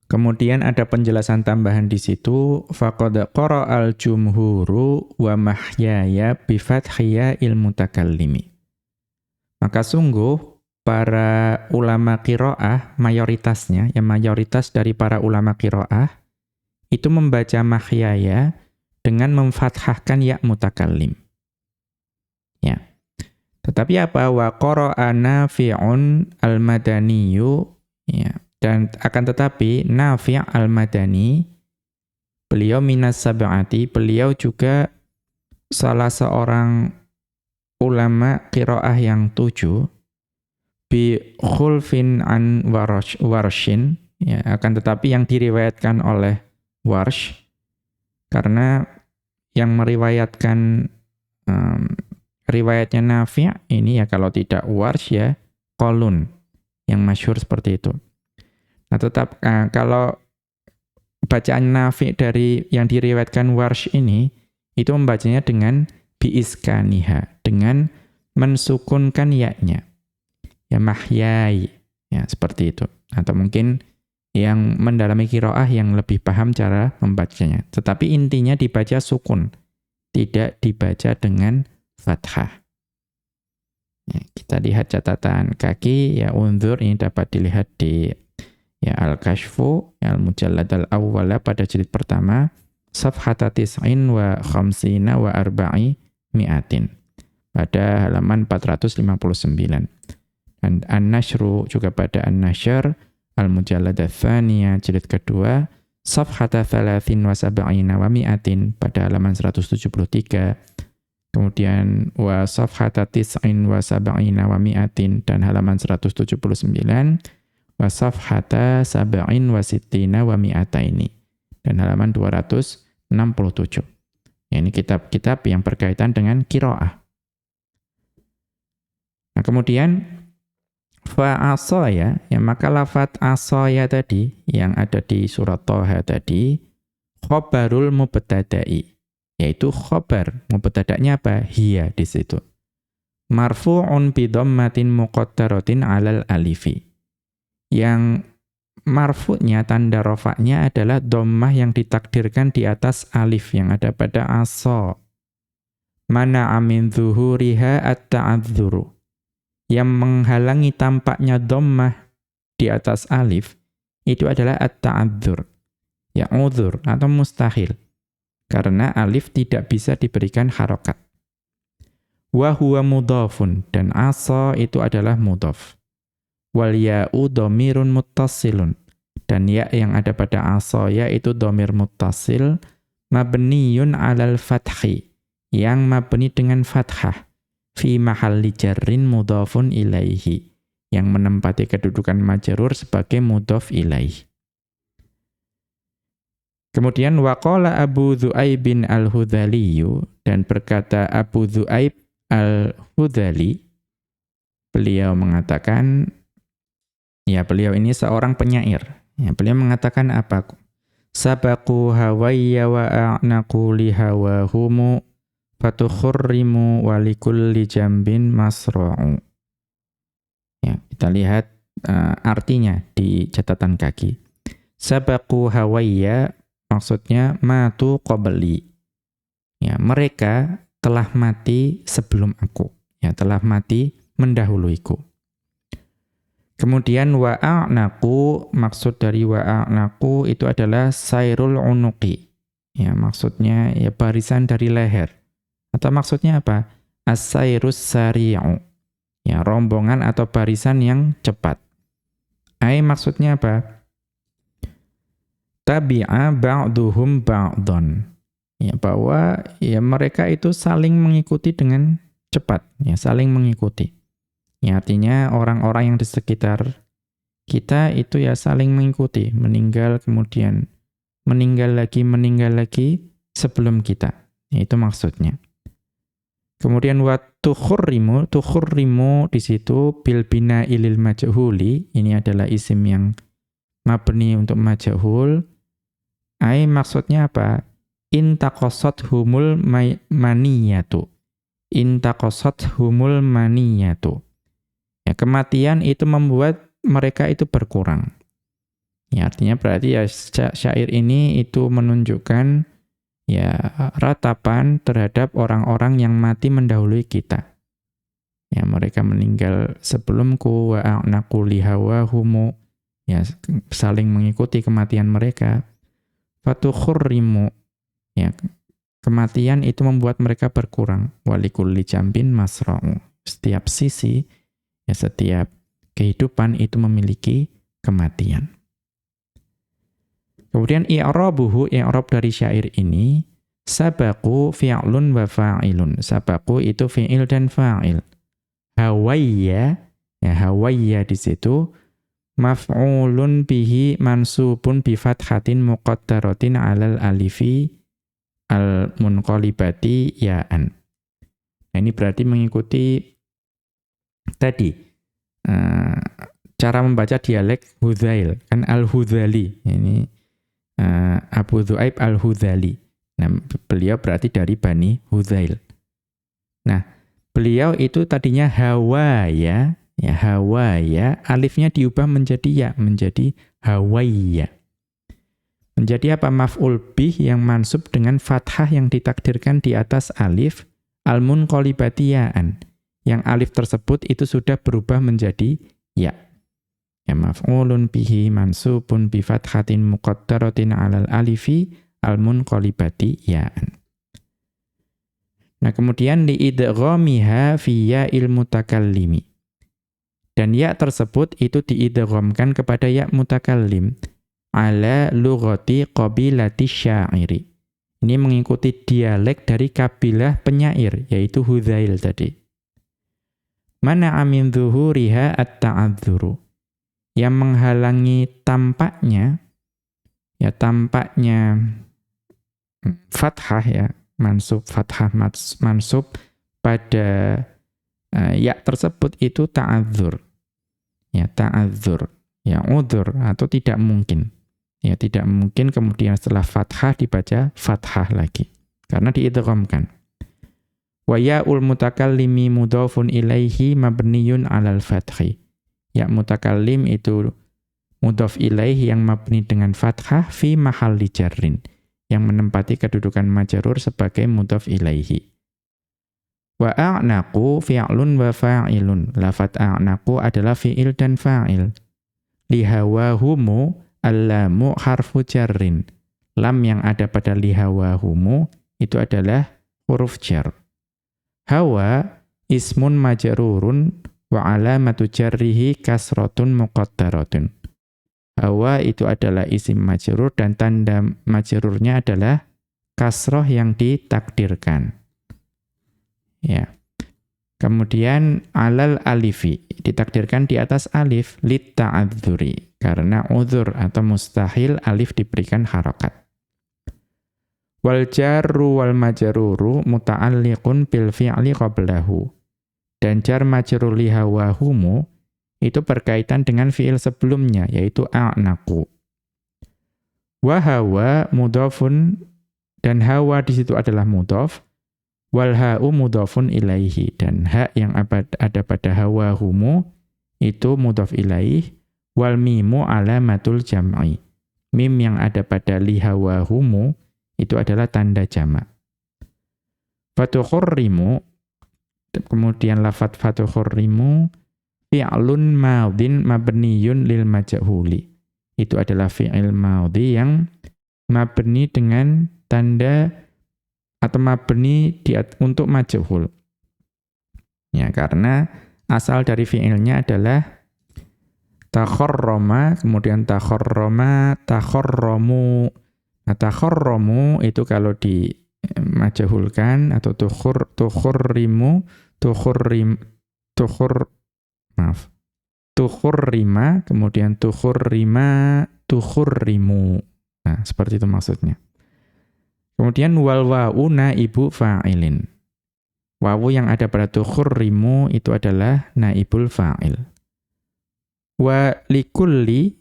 Kemudian ada penjelasan tambahan di situ, faqad qara'al jumhuru wa mahyaya bi fathhiya il mutakallimi. Maka sungguh para ulama qiraah mayoritasnya, ya mayoritas dari para ulama qiraah itu membaca mahyaya dengan memfathahkan ya mutakallim. Ya. Tetapi apa? Wa qara'a Nafi'un al-Madaniyu, ya. Dan akan tetapi Nafi' al-Madani, beliau minas sab'ati, beliau juga salah seorang ulama qiraah yang 7, bi khulfin an warshin, ya, akan tetapi yang diriwayatkan oleh Warsh, karena yang meriwayatkan riwayatnya Nafi' ini ya kalau tidak Warsh ya Qalun yang masyhur seperti itu. Nah tetap kalau bacaan Nafi' dari yang diriwayatkan Warsh ini itu membacanya dengan biiskaniha, dengan mensukunkan ya-nya. Ya mahyai, ya seperti itu. Atau mungkin yang mendalami qiraah yang lebih paham cara membacanya. Tetapi intinya dibaca sukun, tidak dibaca dengan fathah. Ya, kita lihat catatan kaki, ya unzur ini dapat dilihat di ya Al-Kashfu, ya Al-Mujallad Al-Awwala pada jilid pertama, safhata tis'in wa khamsina wa arba'i mi'atin. Pada halaman 459. Dan An-Nashru juga pada An-Nashr, Al-Mujallad Al-Thaniya, jilid kedua, safhata thalathin wa sab'ina wa mi'atin, pada halaman 173. Kemudian wa safhata tis'in wa sab'ina wa mi'atin, dan halaman 179. Wa safhata sab'in wa sittina wa mi'ataini, dan halaman 267. Ya, ini kitab-kitab yang berkaitan dengan qiraah. Nah, kemudian fa'asaya, ya maka lafadz asaya tadi yang ada di surat Thaha tadi khabarul mubtada'i, yaitu khabar mubtada'nya apa? Hiya di situ. Marfu'un bi dhammatin muqaddaratin 'alal alifi. Yang marfu'nya tanda rafa'nya adalah dhammah yang ditakdirkan di atas alif yang ada pada asa. Mana'a min zuhuriha at-ta'adzuru. Yang menghalangi tampaknya dhammah di atas alif itu adalah at-ta'adzur, ya uzur atau mustahil, karena alif tidak bisa diberikan harokat. Wa huwa mudhafun, dan asa itu adalah mudhaf. Wal ya'u dhamirun muttasilun, dan ya yang ada pada asa yaitu dhamir muttasil mabniyun 'alal fathi, yang mabni dengan fathah, fi mahalli jarrin mudhafun ilaihi, yang menempati kedudukan majrur sebagai mudhaf ilaih. Kemudian waqala Abu Dzu'aib al-Hudzali, dan berkata Abu Dzu'aib al-Hudzali, beliau mengatakan, ya beliau ini seorang penyair. Ya, beliau mengatakan apa? Sabaqu hawayya wa a'naqu li hawahumu fatukhurrimu wa likulli jambin masra'u. Ya, kita lihat artinya di catatan kaki. Sabaqu hawayya maksudnya matu qabli. Ya, mereka telah mati sebelum aku. Ya, telah mati mendahuluiku. Kemudian wa'a'naku, maksud dari wa'a'naku itu adalah sairul unuqi. Ya, maksudnya ya barisan dari leher. Atau maksudnya apa? As-sairus sari'u. Ya, rombongan atau barisan yang cepat. Maksudnya apa? Tabi'a ba'duhum ba'dhan. Ya, bahwa ya mereka itu saling mengikuti dengan cepat, ya saling mengikuti. Ya, artinya orang-orang yang di sekitar kita itu ya saling mengikuti, meninggal kemudian meninggal lagi sebelum kita. Ya, itu maksudnya. Kemudian wa tukhurrimu di situ bil bina'il lil majhuli, ini adalah isim yang mabni untuk majhul. Maksudnya apa? Intaqasat humul maniyatu. Intaqasat humul maniyatu. Ya, kematian itu membuat mereka itu berkurang. Ya, artinya berarti ya syair ini itu menunjukkan ya ratapan terhadap orang-orang yang mati mendahului kita. Ya, mereka meninggal sebelumku, wa a'naqu li hawahumu, ya saling mengikuti kematian mereka. Fatukhurrimu, ya kematian itu membuat mereka berkurang. Walikulli jambin masra'u, setiap sisi, ya setiap kehidupan itu memiliki kematian. Kemudian i'rabuhu, i'rab dari syair ini, sabaqu fi'lun wa fa'ilun. Sabaqu itu fi'il dan fa'il. Hawayya, ya hawayya di situ maf'ulun bihi mansubun bi fathatin muqaddaratin 'alal alifi al-munqalibati ya'an. Nah, ini berarti mengikuti tadi cara membaca dialek Hudzail, kan al-Hudzali. Ini Abu Dzu'aib al-Hudzali. Nah, beliau berarti dari Bani Hudzail. Nah, beliau itu tadinya hawaya, ya hawaya, alifnya diubah menjadi ya, menjadi hawayya. Menjadi apa? Maf'ul bih yang mansub dengan fathah yang ditakdirkan di atas alif, al-munqalibati ya'an. Yang alif tersebut itu sudah berubah menjadi ya. Ya maf'ulun bihi mansubun bi fathatin muqaddaratin 'alal alifi al-munqalibati ya'an. Nah, kemudian li'idghamiha fi ya'il mutakallimi. Dan ya tersebut itu diidghamkan kepada ya mutakallim ala lughati qabilati syairi. Ini mengikuti dialek dari kabilah penyair, yaitu Hudzail tadi. Mana'a min dhuhuriha at-ta'adzuru. Yang menghalangi tampaknya, ya tampaknya fathah ya, mansub, fathah mansub pada ya tersebut itu ta'adzur. Ya ta'adzur, ya udzur atau tidak mungkin. Ya tidak mungkin kemudian setelah fathah dibaca fathah lagi karena diidghamkan. Wa ya'ul mutakallimi mudhafun ilaihi mabniyun 'alal fathi. Ya mutakallim itu mudhaf ilaihi yang mabni dengan fathah fi mahalli jarrin, yang menempati kedudukan majrur sebagai mudhaf ilaihi. Wa a'naqu fi'lun wa fa'ilun. Lafadz a'naqu adalah fi'il dan fa'il. Lihawahumu allamu harfu jarrin. Lam yang ada pada lihawahumu itu adalah huruf jar. Hawa ismun majrurun wa alamatu jarrihi kasratun muqaddaratun. Hawa itu adalah isim majrur dan tanda majrurnya adalah kasroh yang ditakdirkan. Ya. Kemudian alal alifi ditakdirkan di atas alif lit ta'adzuri karena uzur atau mustahil alif diberikan harakat. Wal jarru wal majruru muta'alliqun bil fi'li qablahu. Dan jar majrur li hawahumu itu berkaitan dengan fi'il sebelumnya yaitu a'naqu. Wa hawa mudhafun dan hawa di situ adalah mudhaf. Wal ha'u mudhafun ilaihi dan ha yang ada pada hawahumu itu mudhaf ilaih. Wal mimu alamatul jam'i. Mim yang ada pada li hawahumu itu adalah tanda jamak. Fatukhurrimu kemudian lafadz fatukhurrimu fi'lun madhin mabniyun lil majhuli. Itu adalah fi'il madhi yang mabni dengan tanda atau mabni untuk majhul. Ya, karena asal dari fi'ilnya adalah takharrama, kemudian takharrama, takharramu. Nah, takharramu itu kalau di majhulkan atau tukhurrima, kemudian tukhurrimu. Nah, seperti itu maksudnya. Kemudian wal wa'u naibu fa'ilin. Wawu yang ada pada tukhurrimu itu adalah naibul fa'il. Wa likulli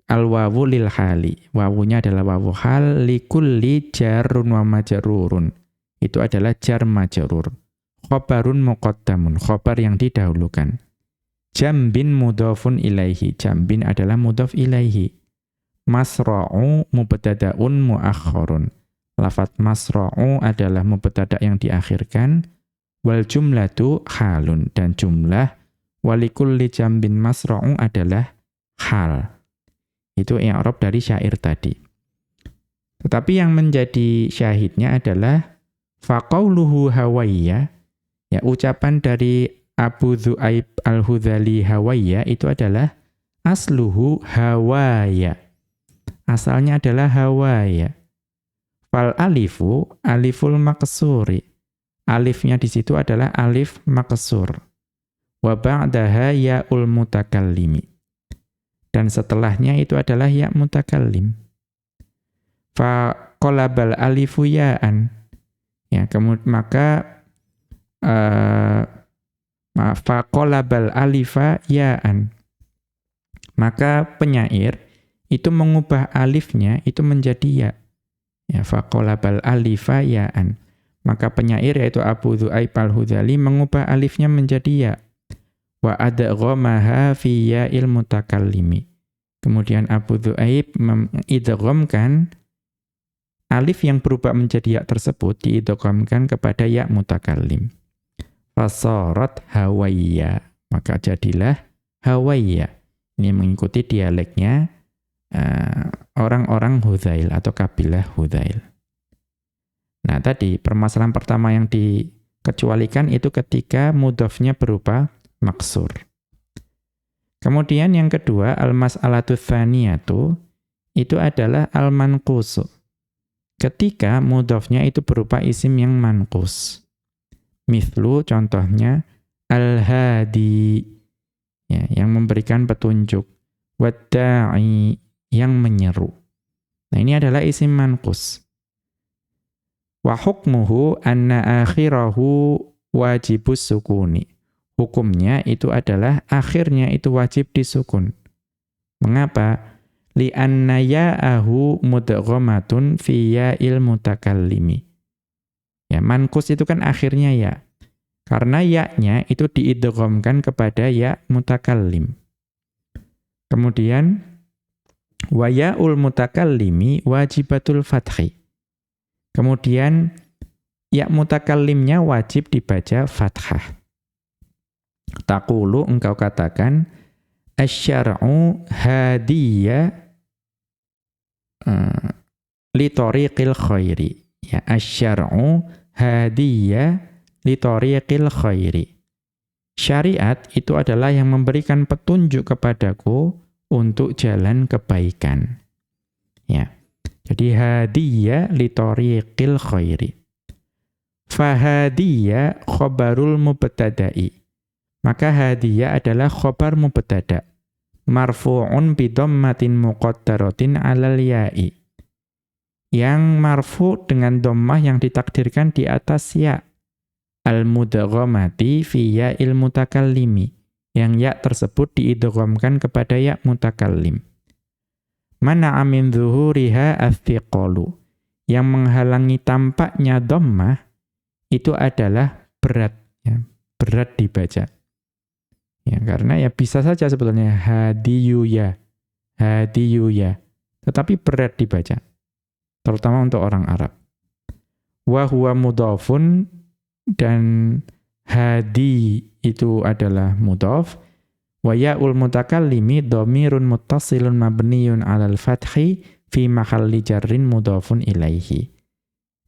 al-wawu lil hali. Wawunya adalah wawu hal likulli jarun wa majrurun. Itu adalah jar majrur. Khobarun muqaddamun, khobar yang didahulukan. Jambin mudhafun ilaihi. Jambin adalah mudhaf ilaihi. Masra'u mubtada'un muakhkharun. Lafadz masra'u adalah mubtada' yang diakhirkan. Wal jumlatu halun. Dan jumlah walikulli jambin masra'u adalah hal. Itu i'rab dari syair tadi. Tetapi yang menjadi syahidnya adalah faqauluhu hawayya. Ya, ucapan dari Abu Dzu'aib al-Hudzali hawayya itu adalah asluhu hawaya. Asalnya adalah hawaya. Fal alifu aliful maksuri. Alifnya di situ adalah alif maksur. Wa ba'daha ya'ul mutakallimi. Dan setelahnya itu adalah ya mutakallim. Fa qalabal alifu ya'an. Ya, maka fa qalabal alifa ya'an. Maka penyair itu mengubah alifnya itu menjadi ya. Ya, faqalabal alifa ya'an. Maka penyair yaitu Abu Dzu'aib al-Hudzali mengubah alifnya menjadi ya. Wa adghamaha fi ya'il mutakallimi. Kemudian Abu Dzu'aib mengidghamkan alif yang berubah menjadi ya tersebut diidghamkan kepada ya mutakallim. Fasarat hawayya. Maka jadilah hawayya. Ini mengikuti dialeknya orang-orang Hudzail atau kabilah Hudzail. Nah, tadi permasalahan pertama yang dikecualikan itu ketika mudhafnya berupa maksur. Kemudian yang kedua, al-mas'alatu tsaniyatu itu adalah al-manqusu. Ketika mudhafnya itu berupa isim yang manqus. Mithlu contohnya al-hadi ya, yang memberikan petunjuk, wad-da'i yang menyeru. Nah, ini adalah isim manqus. Wa hukmuhu anna akhirahu wajibus sukuni. Hukumnya itu adalah akhirnya itu wajib disukun. Mengapa? Li'anna ya'ahu mudghamatun fi ya'il mutakallimi. Ya, manqus itu kan akhirnya ya. Karena ya-nya itu diidghamkan kepada ya mutakallim. Kemudian wa ya'ul mutakallimi wajibatul fathi. Kemudian ya mutakallimnya wajib dibaca fathah. Taqulu engkau katakan asy-syar'u hadiyya li tariqil khairi. Ya, asy-syar'u hadiyya li tariqil khairi. Syariat itu adalah yang memberikan petunjuk kepadaku untuk jalan kebaikan. Ya. Jadi hadiya li tariqil khairi. Fahadiya khobarul mubtada'i. Maka hadiya adalah khobar mubtada'. Marfu'un bidhammatin muqaddaratin 'alal ya'i. Yang marfu' dengan dhammah yang ditakdirkan di atas ya. Al-mudghamati fi ya'il mutakallimi. Yang ya tersebut diidghamkan kepada ya mutakallim. Mana'a min dhuhuriha athiqalu. Yang menghalangi tampaknya dhammah itu adalah berat, ya, berat dibaca. Ya, karena ya bisa saja sebetulnya hadiyuya, tetapi berat dibaca, terutama untuk orang Arab. Wa huwa mudhafun, dan hadi itu adalah mudhaf. Wa ya'ul mutakallimi dhamirun muttasilun mabniyun 'alal fathi fi mahalli jarrin mudhafun ilaihi.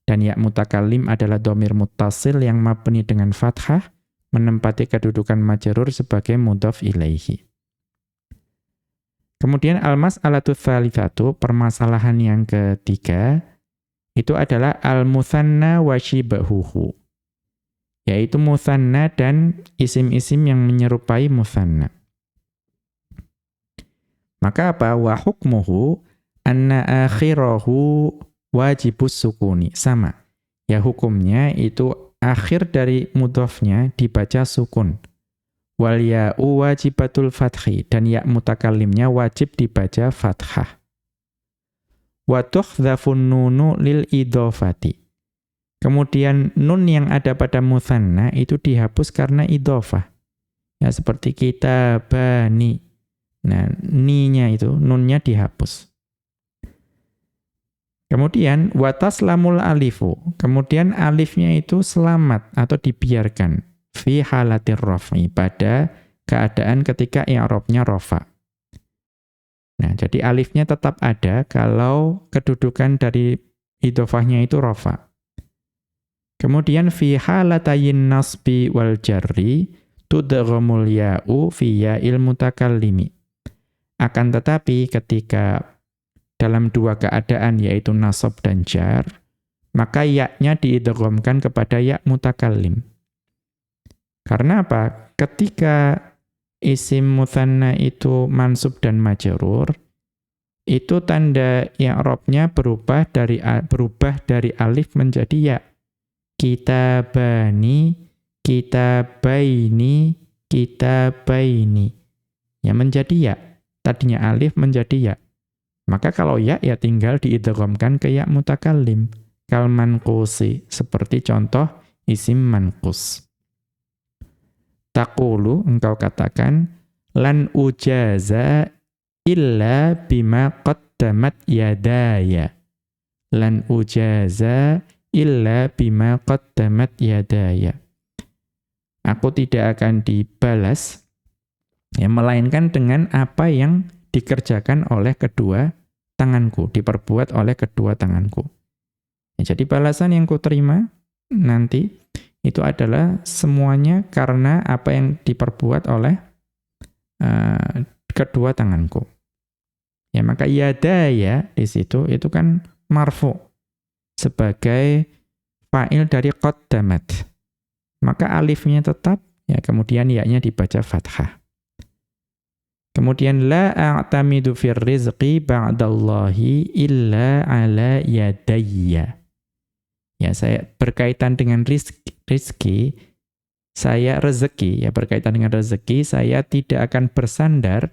Dan ya mutakallim adalah dhamir muttasil yang mabni dengan fathah, menempati kedudukan majrur sebagai mudhaf ilaihi. Kemudian al-mas'alatu tsalitsatu, permasalahan yang ketiga, itu adalah al-mutsanna wa shibhuhu. Yaitu mutsanna dan isim-isim yang menyerupai mutsanna. Maka apa? Wa hukmuhu anna akhirahu wajibus sukuni. Sama. Ya hukumnya itu akhir dari mudhafnya dibaca sukun. Wal ya'u wajibatul fathi, dan ya mutakallimnya wajib dibaca fathah. Wa tuhdhafun nunu lil idhofati. Kemudian nun yang ada pada mutsanna itu dihapus karena idhofah. Ya seperti kitabani. Nah, ni-nya itu nunnya dihapus. Kemudian wataslamul alifu. Kemudian alifnya itu selamat atau dibiarkan fi halatir raf'i, pada keadaan ketika i'rabnya rafa. Nah, jadi alifnya tetap ada kalau kedudukan dari idhofahnya itu rafa. Kemudian fi halatayin nasbi wal jarri tudghamul ya'u fi ya'il mutakallimi. Akan tetapi ketika dalam dua keadaan yaitu nasab dan jar, maka ya-nya diidghamkan kepada ya mutakallim. Karena apa? Ketika isim mutsanna itu mansub dan majrur, itu tanda i'rabnya berubah dari alif menjadi ya. Kitabani, kitabaini, kitabaini. Ya menjadi ya. Tadinya alif menjadi ya. Maka kalau ya tinggal diidghamkan ke ya mutakallim. Kal manqusi, seperti contoh isim manqus. Taqulu, engkau katakan, lan ujaza illa bima qaddamat yadaya. Lan ujaza illa bima qaddamat yadaya. Aku tidak akan dibalas, ya, melainkan dengan apa yang dikerjakan oleh kedua tanganku, diperbuat oleh kedua tanganku. Ya, jadi balasan yang kuterima nanti itu adalah semuanya karena apa yang diperbuat oleh kedua tanganku. Ya, maka yadaya di situ itu kan marfu sebagai fa'il dari qaddamat. Maka alifnya tetap, ya, kemudian ya-nya dibaca fathah. Kemudian la a'tamidu fir rizqi ba'dallahi illa ala yadayya. Ya, saya berkaitan dengan rizki, saya rezeki, ya, berkaitan dengan rezeki, saya tidak akan bersandar,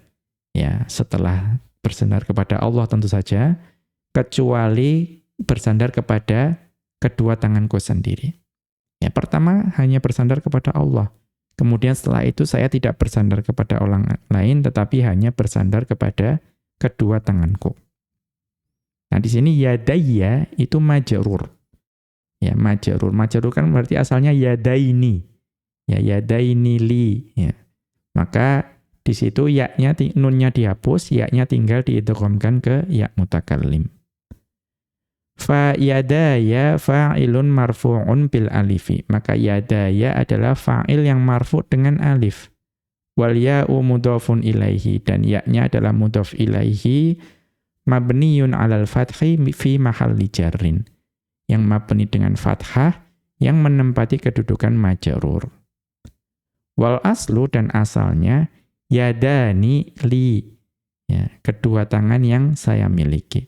ya, setelah bersandar kepada Allah tentu saja, kecuali bersandar kepada kedua tanganku sendiri. Ya, pertama hanya bersandar kepada Allah. Kemudian setelah itu saya tidak bersandar kepada orang lain, tetapi hanya bersandar kepada kedua tanganku. Nah, di sini yadayya itu majrur. Ya, majrur. Majrur kan berarti asalnya yadaini. Ya, yadaini li. Ya. Maka di situ ya-nya, nunnya dihapus, ya-nya tinggal diidghamkan ke ya mutakallim. Fa yadaya fa'ilun marfu'un bil alifi. Maka yadaya adalah fa'il yang marfu' dengan alif. Wal ya'u mudhafun ilaihi. Dan ya-nya adalah mudhaf ilaihi. Mabniyun alal fathi fi mahalli jarrin. Yang mabni dengan fathah. Yang menempati kedudukan majrur. Wal aslu dan asalnya. Yadani li. Ya, kedua tangan yang saya miliki.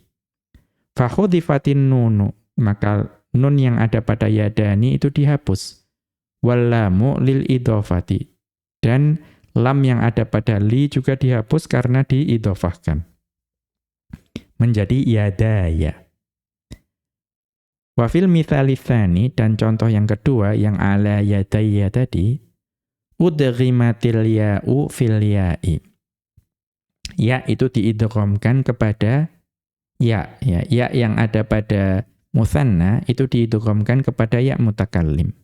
Fakhudhifatin nunu, maka nun yang ada pada yadani itu dihapus. Wallamu lil idhofati, dan lam yang ada pada li juga dihapus karena diidhofahkan. Menjadi yadaya. Wa fil mithali tsani, dan contoh yang kedua yang ala yadaya tadi, udghimatil ya'u fil ya'i. Ya itu diidghamkan kepada ya yang ada pada mutsanna itu diidghamkan kepada ya mutakallim.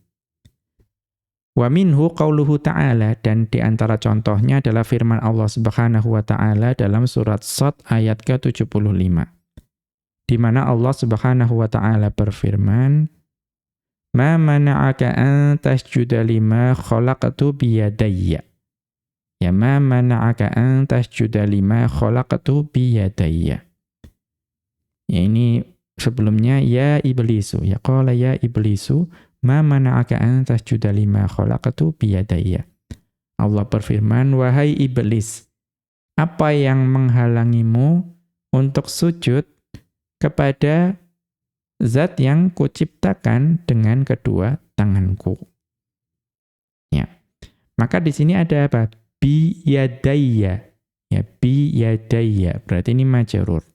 Wa minhu qauluhu ta'ala, dan di antara contohnya adalah firman Allah Subhanahu wa taala dalam surat Shad ayat ke-75. Di mana Allah Subhanahu wa taala berfirman, "Ma mana'aka an tasjuda lima khalaqtu biyadayya." Ya ma mana'aka an tasjuda lima khalaqtu biyadayya. Ya ini sebelumnya ya iblisu, ya qala ya iblisu ma mana'aka an tasjuda lima khalaqtu biyadayya. Allah berfirman, wahai iblis, apa yang menghalangimu untuk sujud kepada zat yang kuciptakan dengan kedua tanganku? Ya. Maka di sini ada apa? Biyadayya. Ya, biyadayya. Berarti ini majrur.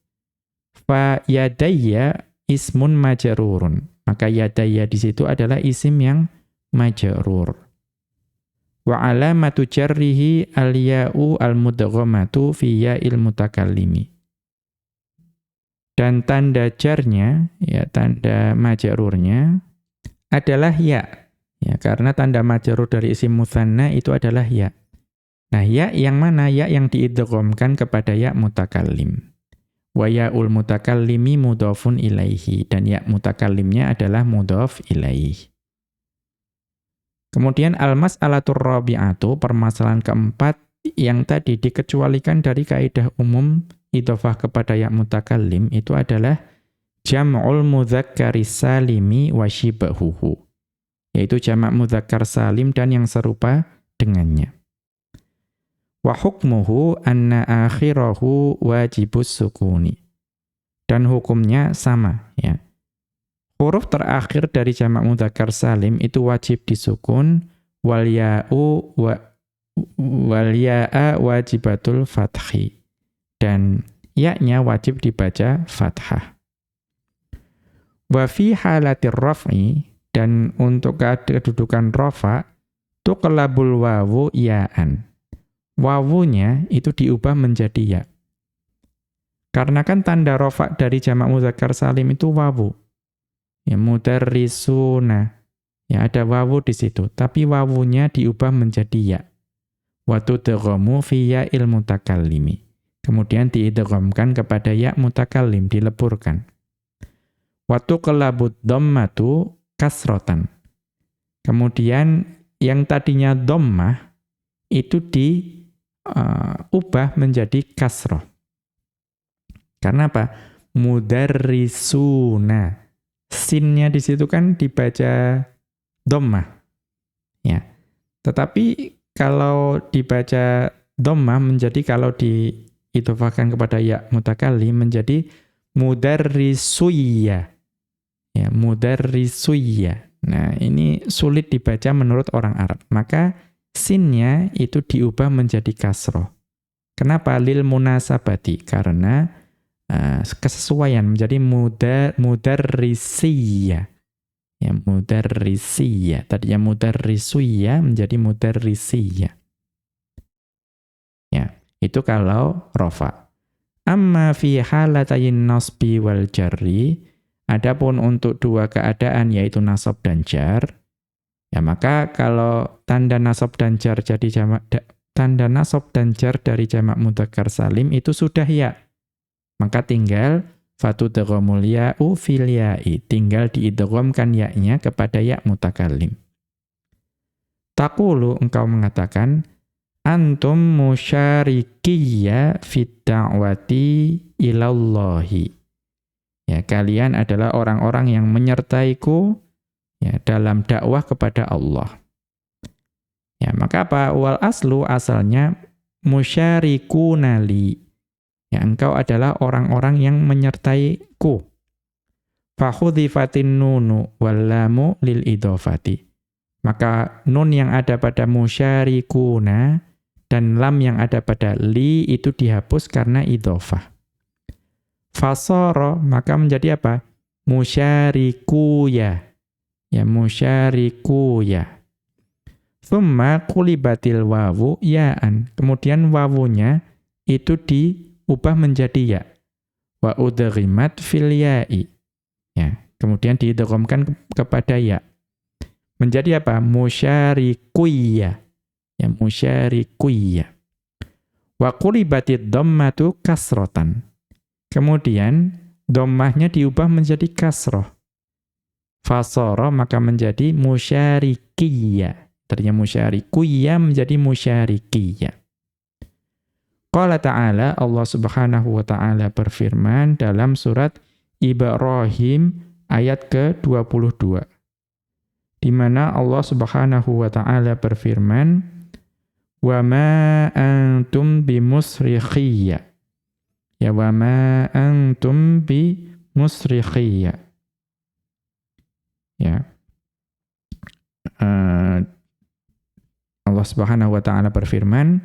Fa yadayya ismun majrurun. Maka yadayya di situ adalah isim yang majrur. Wa alamatu jarrihi al-ya'u al-mudghamatu fi ya'il mutakallimi. Dan tanda jarnya, ya tanda majrurnya adalah ya. Ya, karena tanda majrur dari isim mutsanna itu adalah ya. Nah, ya yang mana? Ya yang diidghamkan kepada ya mutakallim. Wa ya'ul mutakallimi mudhafun ilaihi, dan ya mutakallimnya adalah mudhaf ilaih. Kemudian al-mas'alatur rabi'atu, permasalahan keempat yang tadi dikecualikan dari kaidah umum idhofah kepada ya mutakallim itu adalah jam'ul mudzakkaris salimi wa shibhuhu, yaitu jamak mudzakkar salim dan yang serupa dengannya. Wa hukmuhu anna akhirahu wajibus sukuni. Dan hukumnya sama, ya. Huruf terakhir dari jamak mudzakkar salim itu wajib disukun, wal ya'a wajibatul fathi. Dan ya-nya wajib dibaca fathah. Wa fi halatir raf'i, dan untuk kedudukan rafa tuqlabul wawu ya'an. Wawunya itu diubah menjadi ya. Karena kan tanda rafa dari jamak mudzakkar salim itu wawu. Ya mudarrisuna. Ya ada wawu di situ, tapi wawunya diubah menjadi ya. Wa tudghamu fi ya'il mutakallimi. Kemudian diidghamkan kepada ya mutakallim, dileburkan. Wa tuqlabud dhammatu kasrotan. Kemudian yang tadinya dhammah itu ubah menjadi kasroh. Karena apa? Mudarrisuna. Sinnya di situ kan dibaca dhammah. Ya. Tetapi kalau dibaca dhammah menjadi, kalau diidhofahkan kepada ya mutakallim menjadi mudarrisuyya. Ya, mudarrisuyya. Nah, ini sulit dibaca menurut orang Arab. Maka sinnya itu diubah menjadi kasroh. Kenapa? Lil munasabati, karena kesesuaian menjadi mudarrisiyya. Ya, mudarrisiyya. Tadinya mudarrisuyya menjadi mudarrisiyya. Ya, itu kalau rafa. Amma fi halatayin nasbi wal jarri, adapun untuk dua keadaan yaitu nasab dan jar, ya maka kalau tanda nasab dan jar jadi tanda nasab dan jar dari jamak mudzakkar salim itu sudah ya. Maka tinggal Fatudghamul ya'u fil ya'i. Tinggal diidghamkan ya-nya kepada ya mutakallim. Taqulu, engkau mengatakan, antum musyarikiyya fit da'wati ilallahi. Ya, kalian adalah orang-orang yang menyertaiku ya dalam dakwah kepada Allah. Ya, maka apa? Wal aslu, asalnya musyarikunali. Ya, engkau adalah orang-orang yang menyertaiku. Fakhudhifatin nunu wal lamu lil idhofati. Maka nun yang ada pada musyarikuna dan lam yang ada pada li itu dihapus karena idhofah. Fasara, maka menjadi apa? Musyarikuya. Ya, musyarikuya. Thumma qulibatil wawu ya'an. Kemudian wawunya itu diubah menjadi ya. Wa udghimat fil ya'i. Ya, kemudian diidghamkan kepada ya. Menjadi apa? Musyarikuyya. Ya, musyarikuyya. Wa qulibatid dhammatu kasratan. Kemudian dhammahnya diubah menjadi kasroh. Fasara, maka menjadi musyarikiyya. Tadinya musyarikuyya menjadi musyarikiyya. Qala ta'ala, Allah Subhanahu wa ta'ala berfirman dalam surat Ibrahim ayat ke-22. Di mana Allah Subhanahu wa ta'ala berfirman, "Wa ma antum bimusrikhiyya." Ya, "wa ma antum bimusrikhiyya." Ya. Allah Subhanahu wa ta'ala berfirman,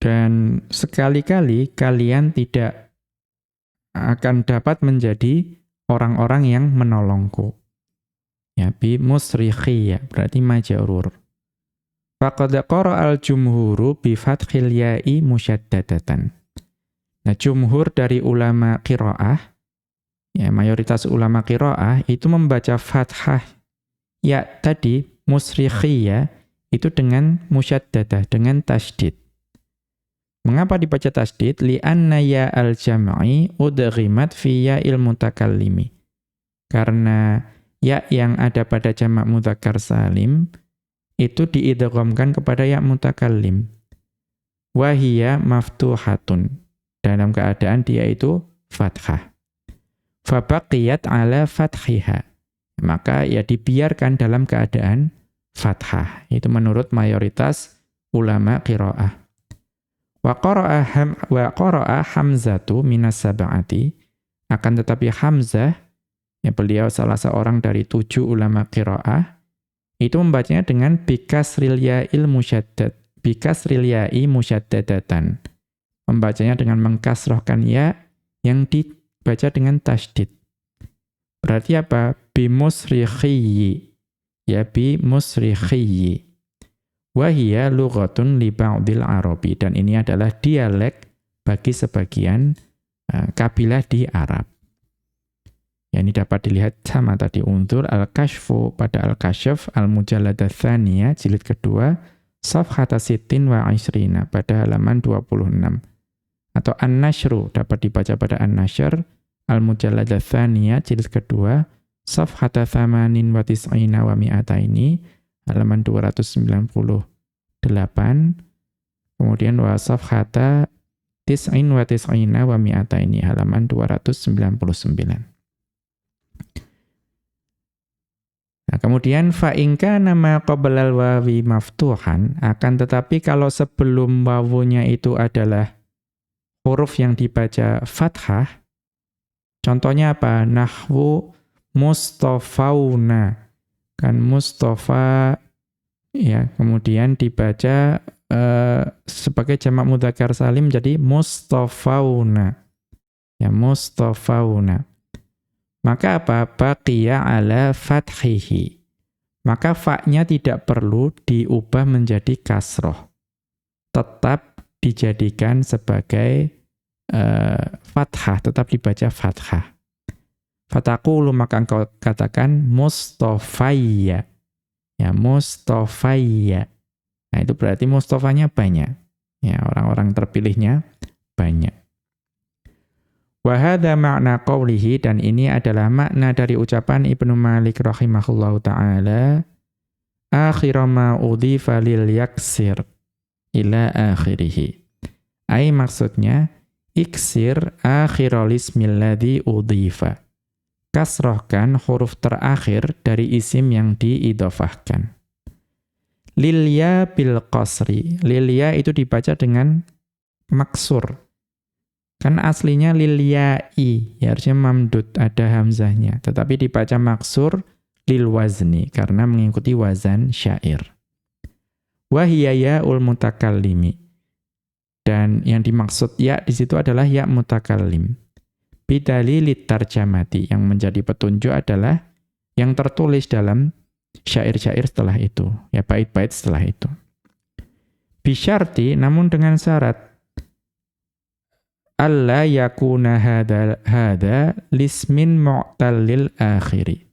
dan sekali-kali kalian tidak akan dapat menjadi orang-orang yang menolongku. Ya, bi musrikhiyya berarti majrur. Faqad qara'al jumhuru bi fathil ya'i musyaddadatan. Nah, jumhur dari ulama qiraah, ya mayoritas ulama qiraah itu membaca fathah ya tadi musrikhiyya itu dengan musyaddadah, dengan tasydid. Mengapa dibaca tasydid? Li'anna ya al-jam'i udghimat fi ya'il mutakallimi. Karena ya yang ada pada jamak mudzakkar salim itu diidghamkan kepada ya mutakallim. Wa hiya maftuhatun. Dalam keadaan dia itu fathah. Fa baqiyat ala fathiha. Maka ya dibiarkan dalam keadaan fathah. Itu menurut mayoritas ulama qiraah. Wa qara'a Hamzatu minas sab'ati. Akan tetapi Hamzah, ya beliau salah seorang dari 7 ulama qiraah, itu membacanya dengan bikasril ya'il musyaddad. Bikasril ya'i musyaddadatan. Membacanya dengan mengkasrohkan ya yang dibaca dengan tasydid. Berarti apa? Bimusrikhiyyi. Ya, bimusrikhiyyi. Wahia lughatun li ba'dil Arabi. Dan ini adalah dialek bagi sebagian kabilah di Arab. Ya, ini dapat dilihat sama tadi untur al-kashfu pada al-kashf al-mujalladah tsaniyah jilid kedua safhata sittin wa isrina pada halaman 26. Atau an-nashru dapat dibaca pada an-nashr al-mujalladah tsaniyah jilid kedua safhata thamanin wa tis'ina wa mi'ataini halaman 298. Kemudian wa safhata tis'in wa tis'ina wa mi'ataini halaman 299. Nah, kemudian fa in kana ma qablal wawi maftuhan, akan tetapi kalau sebelum wawunya itu adalah huruf yang dibaca fathah, contohnya apa? Nahwu mustafauna. Kan mustafa ya, kemudian dibaca sebagai jamak mudzakkar salim jadi mustafauna. Ya, mustafauna. Maka apa? Baqiya ala fathihi. Maka fa-nya tidak perlu diubah menjadi kasroh. Tetap dijadikan sebagai fathah, tetap dibaca fathah. Fataqulu, maka engkau katakan mustafayya. Ya, mustafayya. Nah, itu berarti mustafanya banyak. Ya, orang-orang terpilihnya banyak. Wa hadza ma'na qawlihi, dan ini adalah makna dari ucapan Ibnu Malik rahimahullahu ta'ala, akhira ma udhifa lil yaksir ila akhirih. Ai maksudnya, iksir akhiral ismil ladzi udhifa. Kasrohkan huruf terakhir dari isim yang diidhofahkan. Lil ya bil qasri. Lil ya itu dibaca dengan maksur. Kan aslinya lil ya'i, ya harusnya mamdud, ada hamzahnya. Tetapi dibaca maksur lil wazni, karena mengikuti wazan syair. Wahiya ya'ul mutakallimi. Dan yang dimaksud ya di situ adalah ya mutakallim. Bidalilit tarjamati, yang menjadi petunjuk adalah yang tertulis dalam syair-syair setelah itu, ya bait-bait setelah itu. Bisyarti, namun dengan syarat, alla yakuna hada lismin mu'tallil akhiri.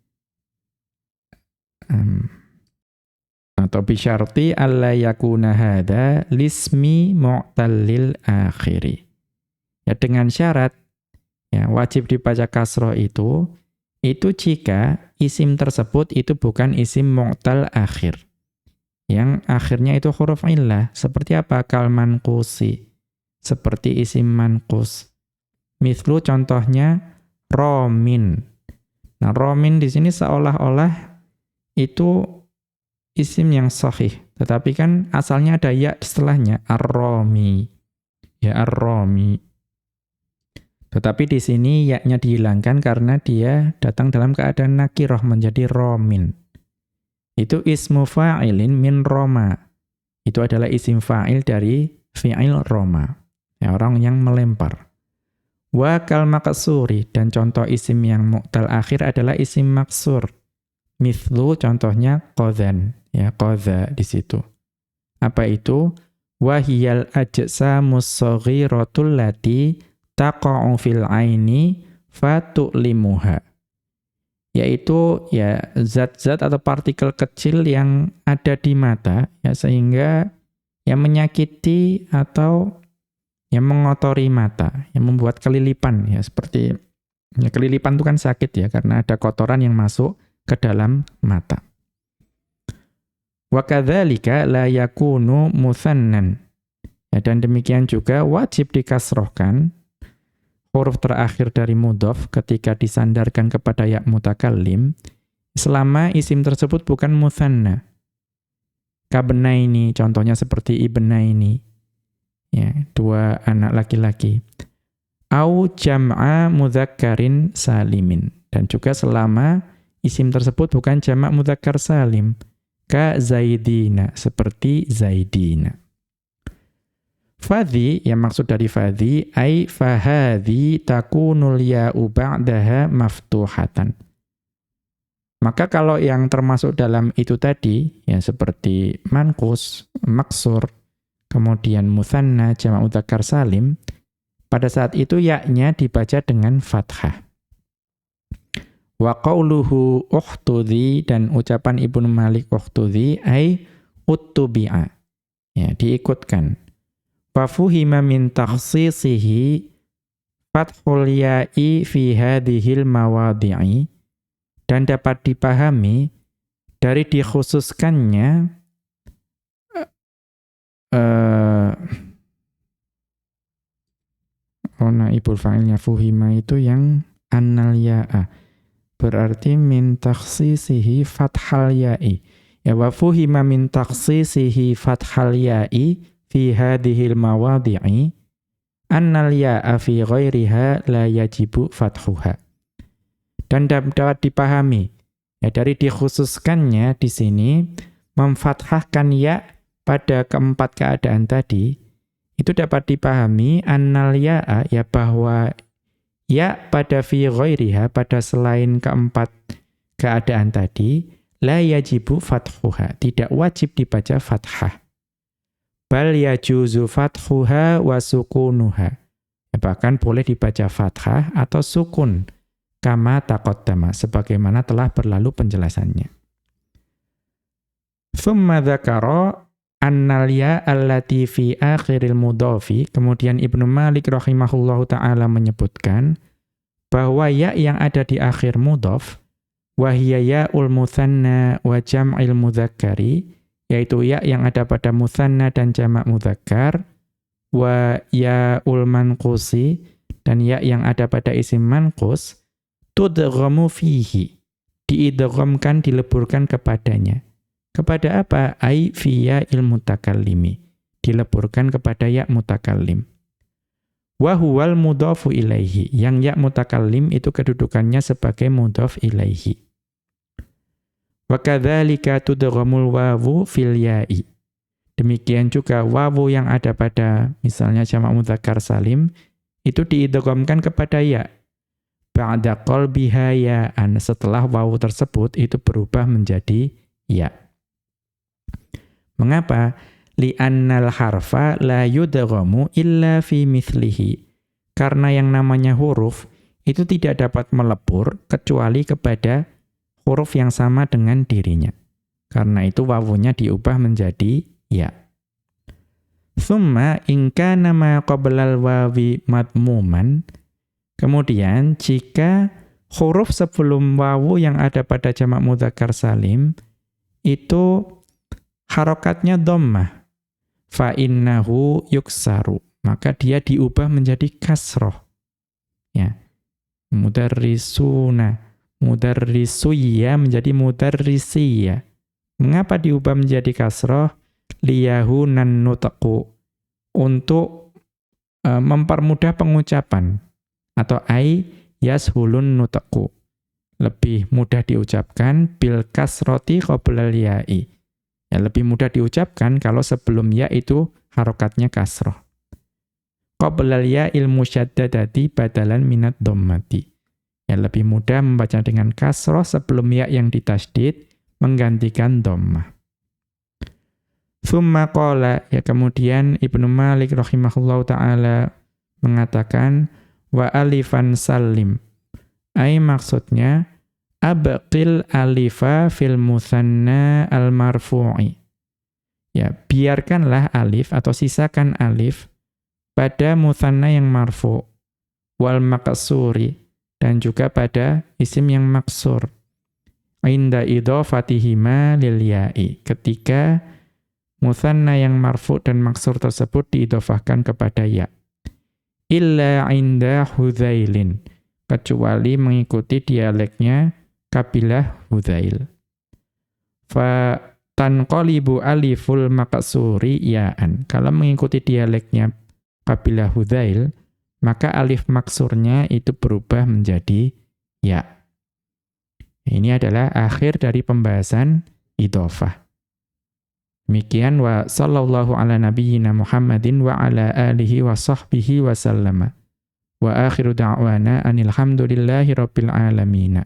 Atau bisyarti alla yakuna hada lismi mu'tallil akhiri. Ya dengan syarat, ya wajib dibaca kasroh itu jika isim tersebut itu bukan isim mu'tal akhir. Yang akhirnya itu huruf illah. Seperti apa? Kal manqusi. Seperti isim manqus. Mithlu contohnya romin. Nah, romin di sini seolah-olah itu isim yang sahih, tetapi kan asalnya ada ya setelahnya, ar-romi. Ya ar-romi. Tetapi di sini ya-nya dihilangkan karena dia datang dalam keadaan nakirah menjadi romin. Itu ismu fa'ilin min roma. Itu adalah isim fa'il dari fi'il roma. Ya, orang yang melempar. Wa kal maqsuri, dan contoh isim yang mu'tal akhir adalah isim maksur. Mithlu contohnya qadhan, ya qadha di situ. Apa itu? Wa hiyal ajsamus shaghiratul lati taqa'u fil aini fatu'limuha. Yaitu ya zat-zat atau partikel kecil yang ada di mata, ya sehingga yang menyakiti atau yang mengotori mata, yang membuat kelilipan, ya seperti ya, kelilipan itu kan sakit ya karena ada kotoran yang masuk ke dalam mata. Wa kadzalika la yakunu mutsannan. Ya, dan demikian juga wajib dikasrohkan huruf terakhir dari mudhof ketika disandarkan kepada ya mutakallim selama isim tersebut bukan mutsanna. Kabnaini contohnya seperti ibnaini. Ya, dua anak laki-laki. Au jam'a mudzakkarin salimin. Dan juga selama isim tersebut bukan jamak mudzakkar salim. Ka zaidina, seperti zaidina. Fadhi, yang maksud dari fadhi, ay fahadhi takunul ya'u ba'daha maftuhatan. Maka kalau yang termasuk dalam itu tadi, ya seperti manqus, maksur, kemudian mutsanna, jamak mudzakkar salim, pada saat itu ya-nya dibaca dengan fathah. Wa qauluhu uhtudhi, dan ucapan Ibnu Malik uhtudhi ay uttubi'a, ya diikutkan. Fa fuhima min takhsisihi fathul ya'i fi hadhil mawadhi'i, dan dapat dipahami dari dikhususkannya naibul fa'ilnya fuhima itu yang annal ya'a, berarti min takhsisihi fathal ya'i. Ya wa fuhima min takhsisihi fathal ya'i fi hadhil mawadhi'i annal ya'a fi ghairiha la yajibu fathuha. Dan dapat dipahami ya dari dikhususkannya di sini memfathahkan ya pada keempat keadaan tadi, itu dapat dipahami annal ya'a, ya bahwa ya pada fi ghairiha, pada selain keempat keadaan tadi, la yajibu fathuha, tidak wajib dibaca fathah. Bal yajuzu fathuha wa sukunuha, ya, bahkan boleh dibaca fathah atau sukun, kama taqaddama, sebagaimana telah berlalu penjelasannya. Tsumma dzakara, annal ya allati fi akhiril mudhafi, kemudian Ibnu Malik rahimahullahu taala menyebutkan bahwa ya yang ada di akhir mudhaf wa hiya ya'ul mutsanna wa jam'il mudzakkari, yaitu ya yang ada pada mutsanna dan jamak mudzakkar, wa ya'ul manqusi, dan ya yang ada pada isim manqus, tudghamu fihi, diidghamkan, dileburkan kepadanya. Kepada apa? Ai fi ya'il mutakallimi, dileburkan kepada ya mutakallim. Wa huwal mudhafu ilaihi, yang ya mutakallim itu kedudukannya sebagai mudhaf ilaihi. Wa kadzalika tudghamul wawu fil ya'i. Demikian juga wawu yang ada pada misalnya jamak mudzakkar salim itu diidghamkan kepada ya. Ba'da qalbiha ya'an, setelah wawu tersebut itu berubah menjadi ya. Mengapa? Li'annal harfa la yudghamu illa fi mithlihi. Karena yang namanya huruf itu tidak dapat melebur kecuali kepada huruf yang sama dengan dirinya. Karena itu wawunya diubah menjadi ya. Tsumma in kana ma qablal wawi madmuman. Kemudian jika huruf sebelum wawu yang ada pada jamak mudzakkar salim itu harokatnya dhammah, fa innahu yuksaru, maka dia diubah menjadi kasroh. Ya. Mudarrisuna, mudarrisuyya menjadi mudarrisiyya. Mengapa diubah menjadi kasroh? Liyahunan nutaqu, untuk mempermudah pengucapan, atau ai yashulun nutaqu, lebih mudah diucapkan bil kasroti qoblal ya'i. Ya, lebih mudah diucapkan kalau sebelum ya itu harokatnya kasroh. Qoblal ya'il musyaddadati badalan minad dhammati. Ya, lebih mudah membaca dengan kasroh sebelum ya yang ditasydid menggantikan dhammah. Tsumma qala, ya kemudian Ibnu Malik rahimahullahu ta'ala mengatakan wa alifan salim. Ai maksudnya abqil alifa fil mutsanna al-marfu'i. Ya, biarkanlah alif atau sisakan alif pada mutsanna yang marfu' wal maqsuri, dan juga pada isim yang maksur. Inda idhafatihima lil ya'i, ketika mutsanna yang marfu' dan maksur tersebut diidhofahkan kepada ya. Illa inda Hudzailin, kecuali mengikuti dialeknya kabilah Hudzail. Fa tanqalibu aliful maqsuri ya'an. Kalau mengikuti dialeknya kabilah Hudzail, maka alif maksurnya itu berubah menjadi ya. Ini adalah akhir dari pembahasan idhofah. Demikian wa sallallahu ala nabiyyina Muhammadin wa ala alihi wa sahbihi wa sallama. Wa akhiru da'wana anil hamdulillahi rabbil alamin.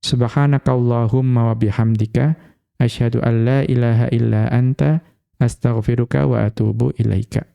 Subhanakallahumma wa bihamdika asyhadu an la ilaha illa anta astaghfiruka wa atubu ilaika.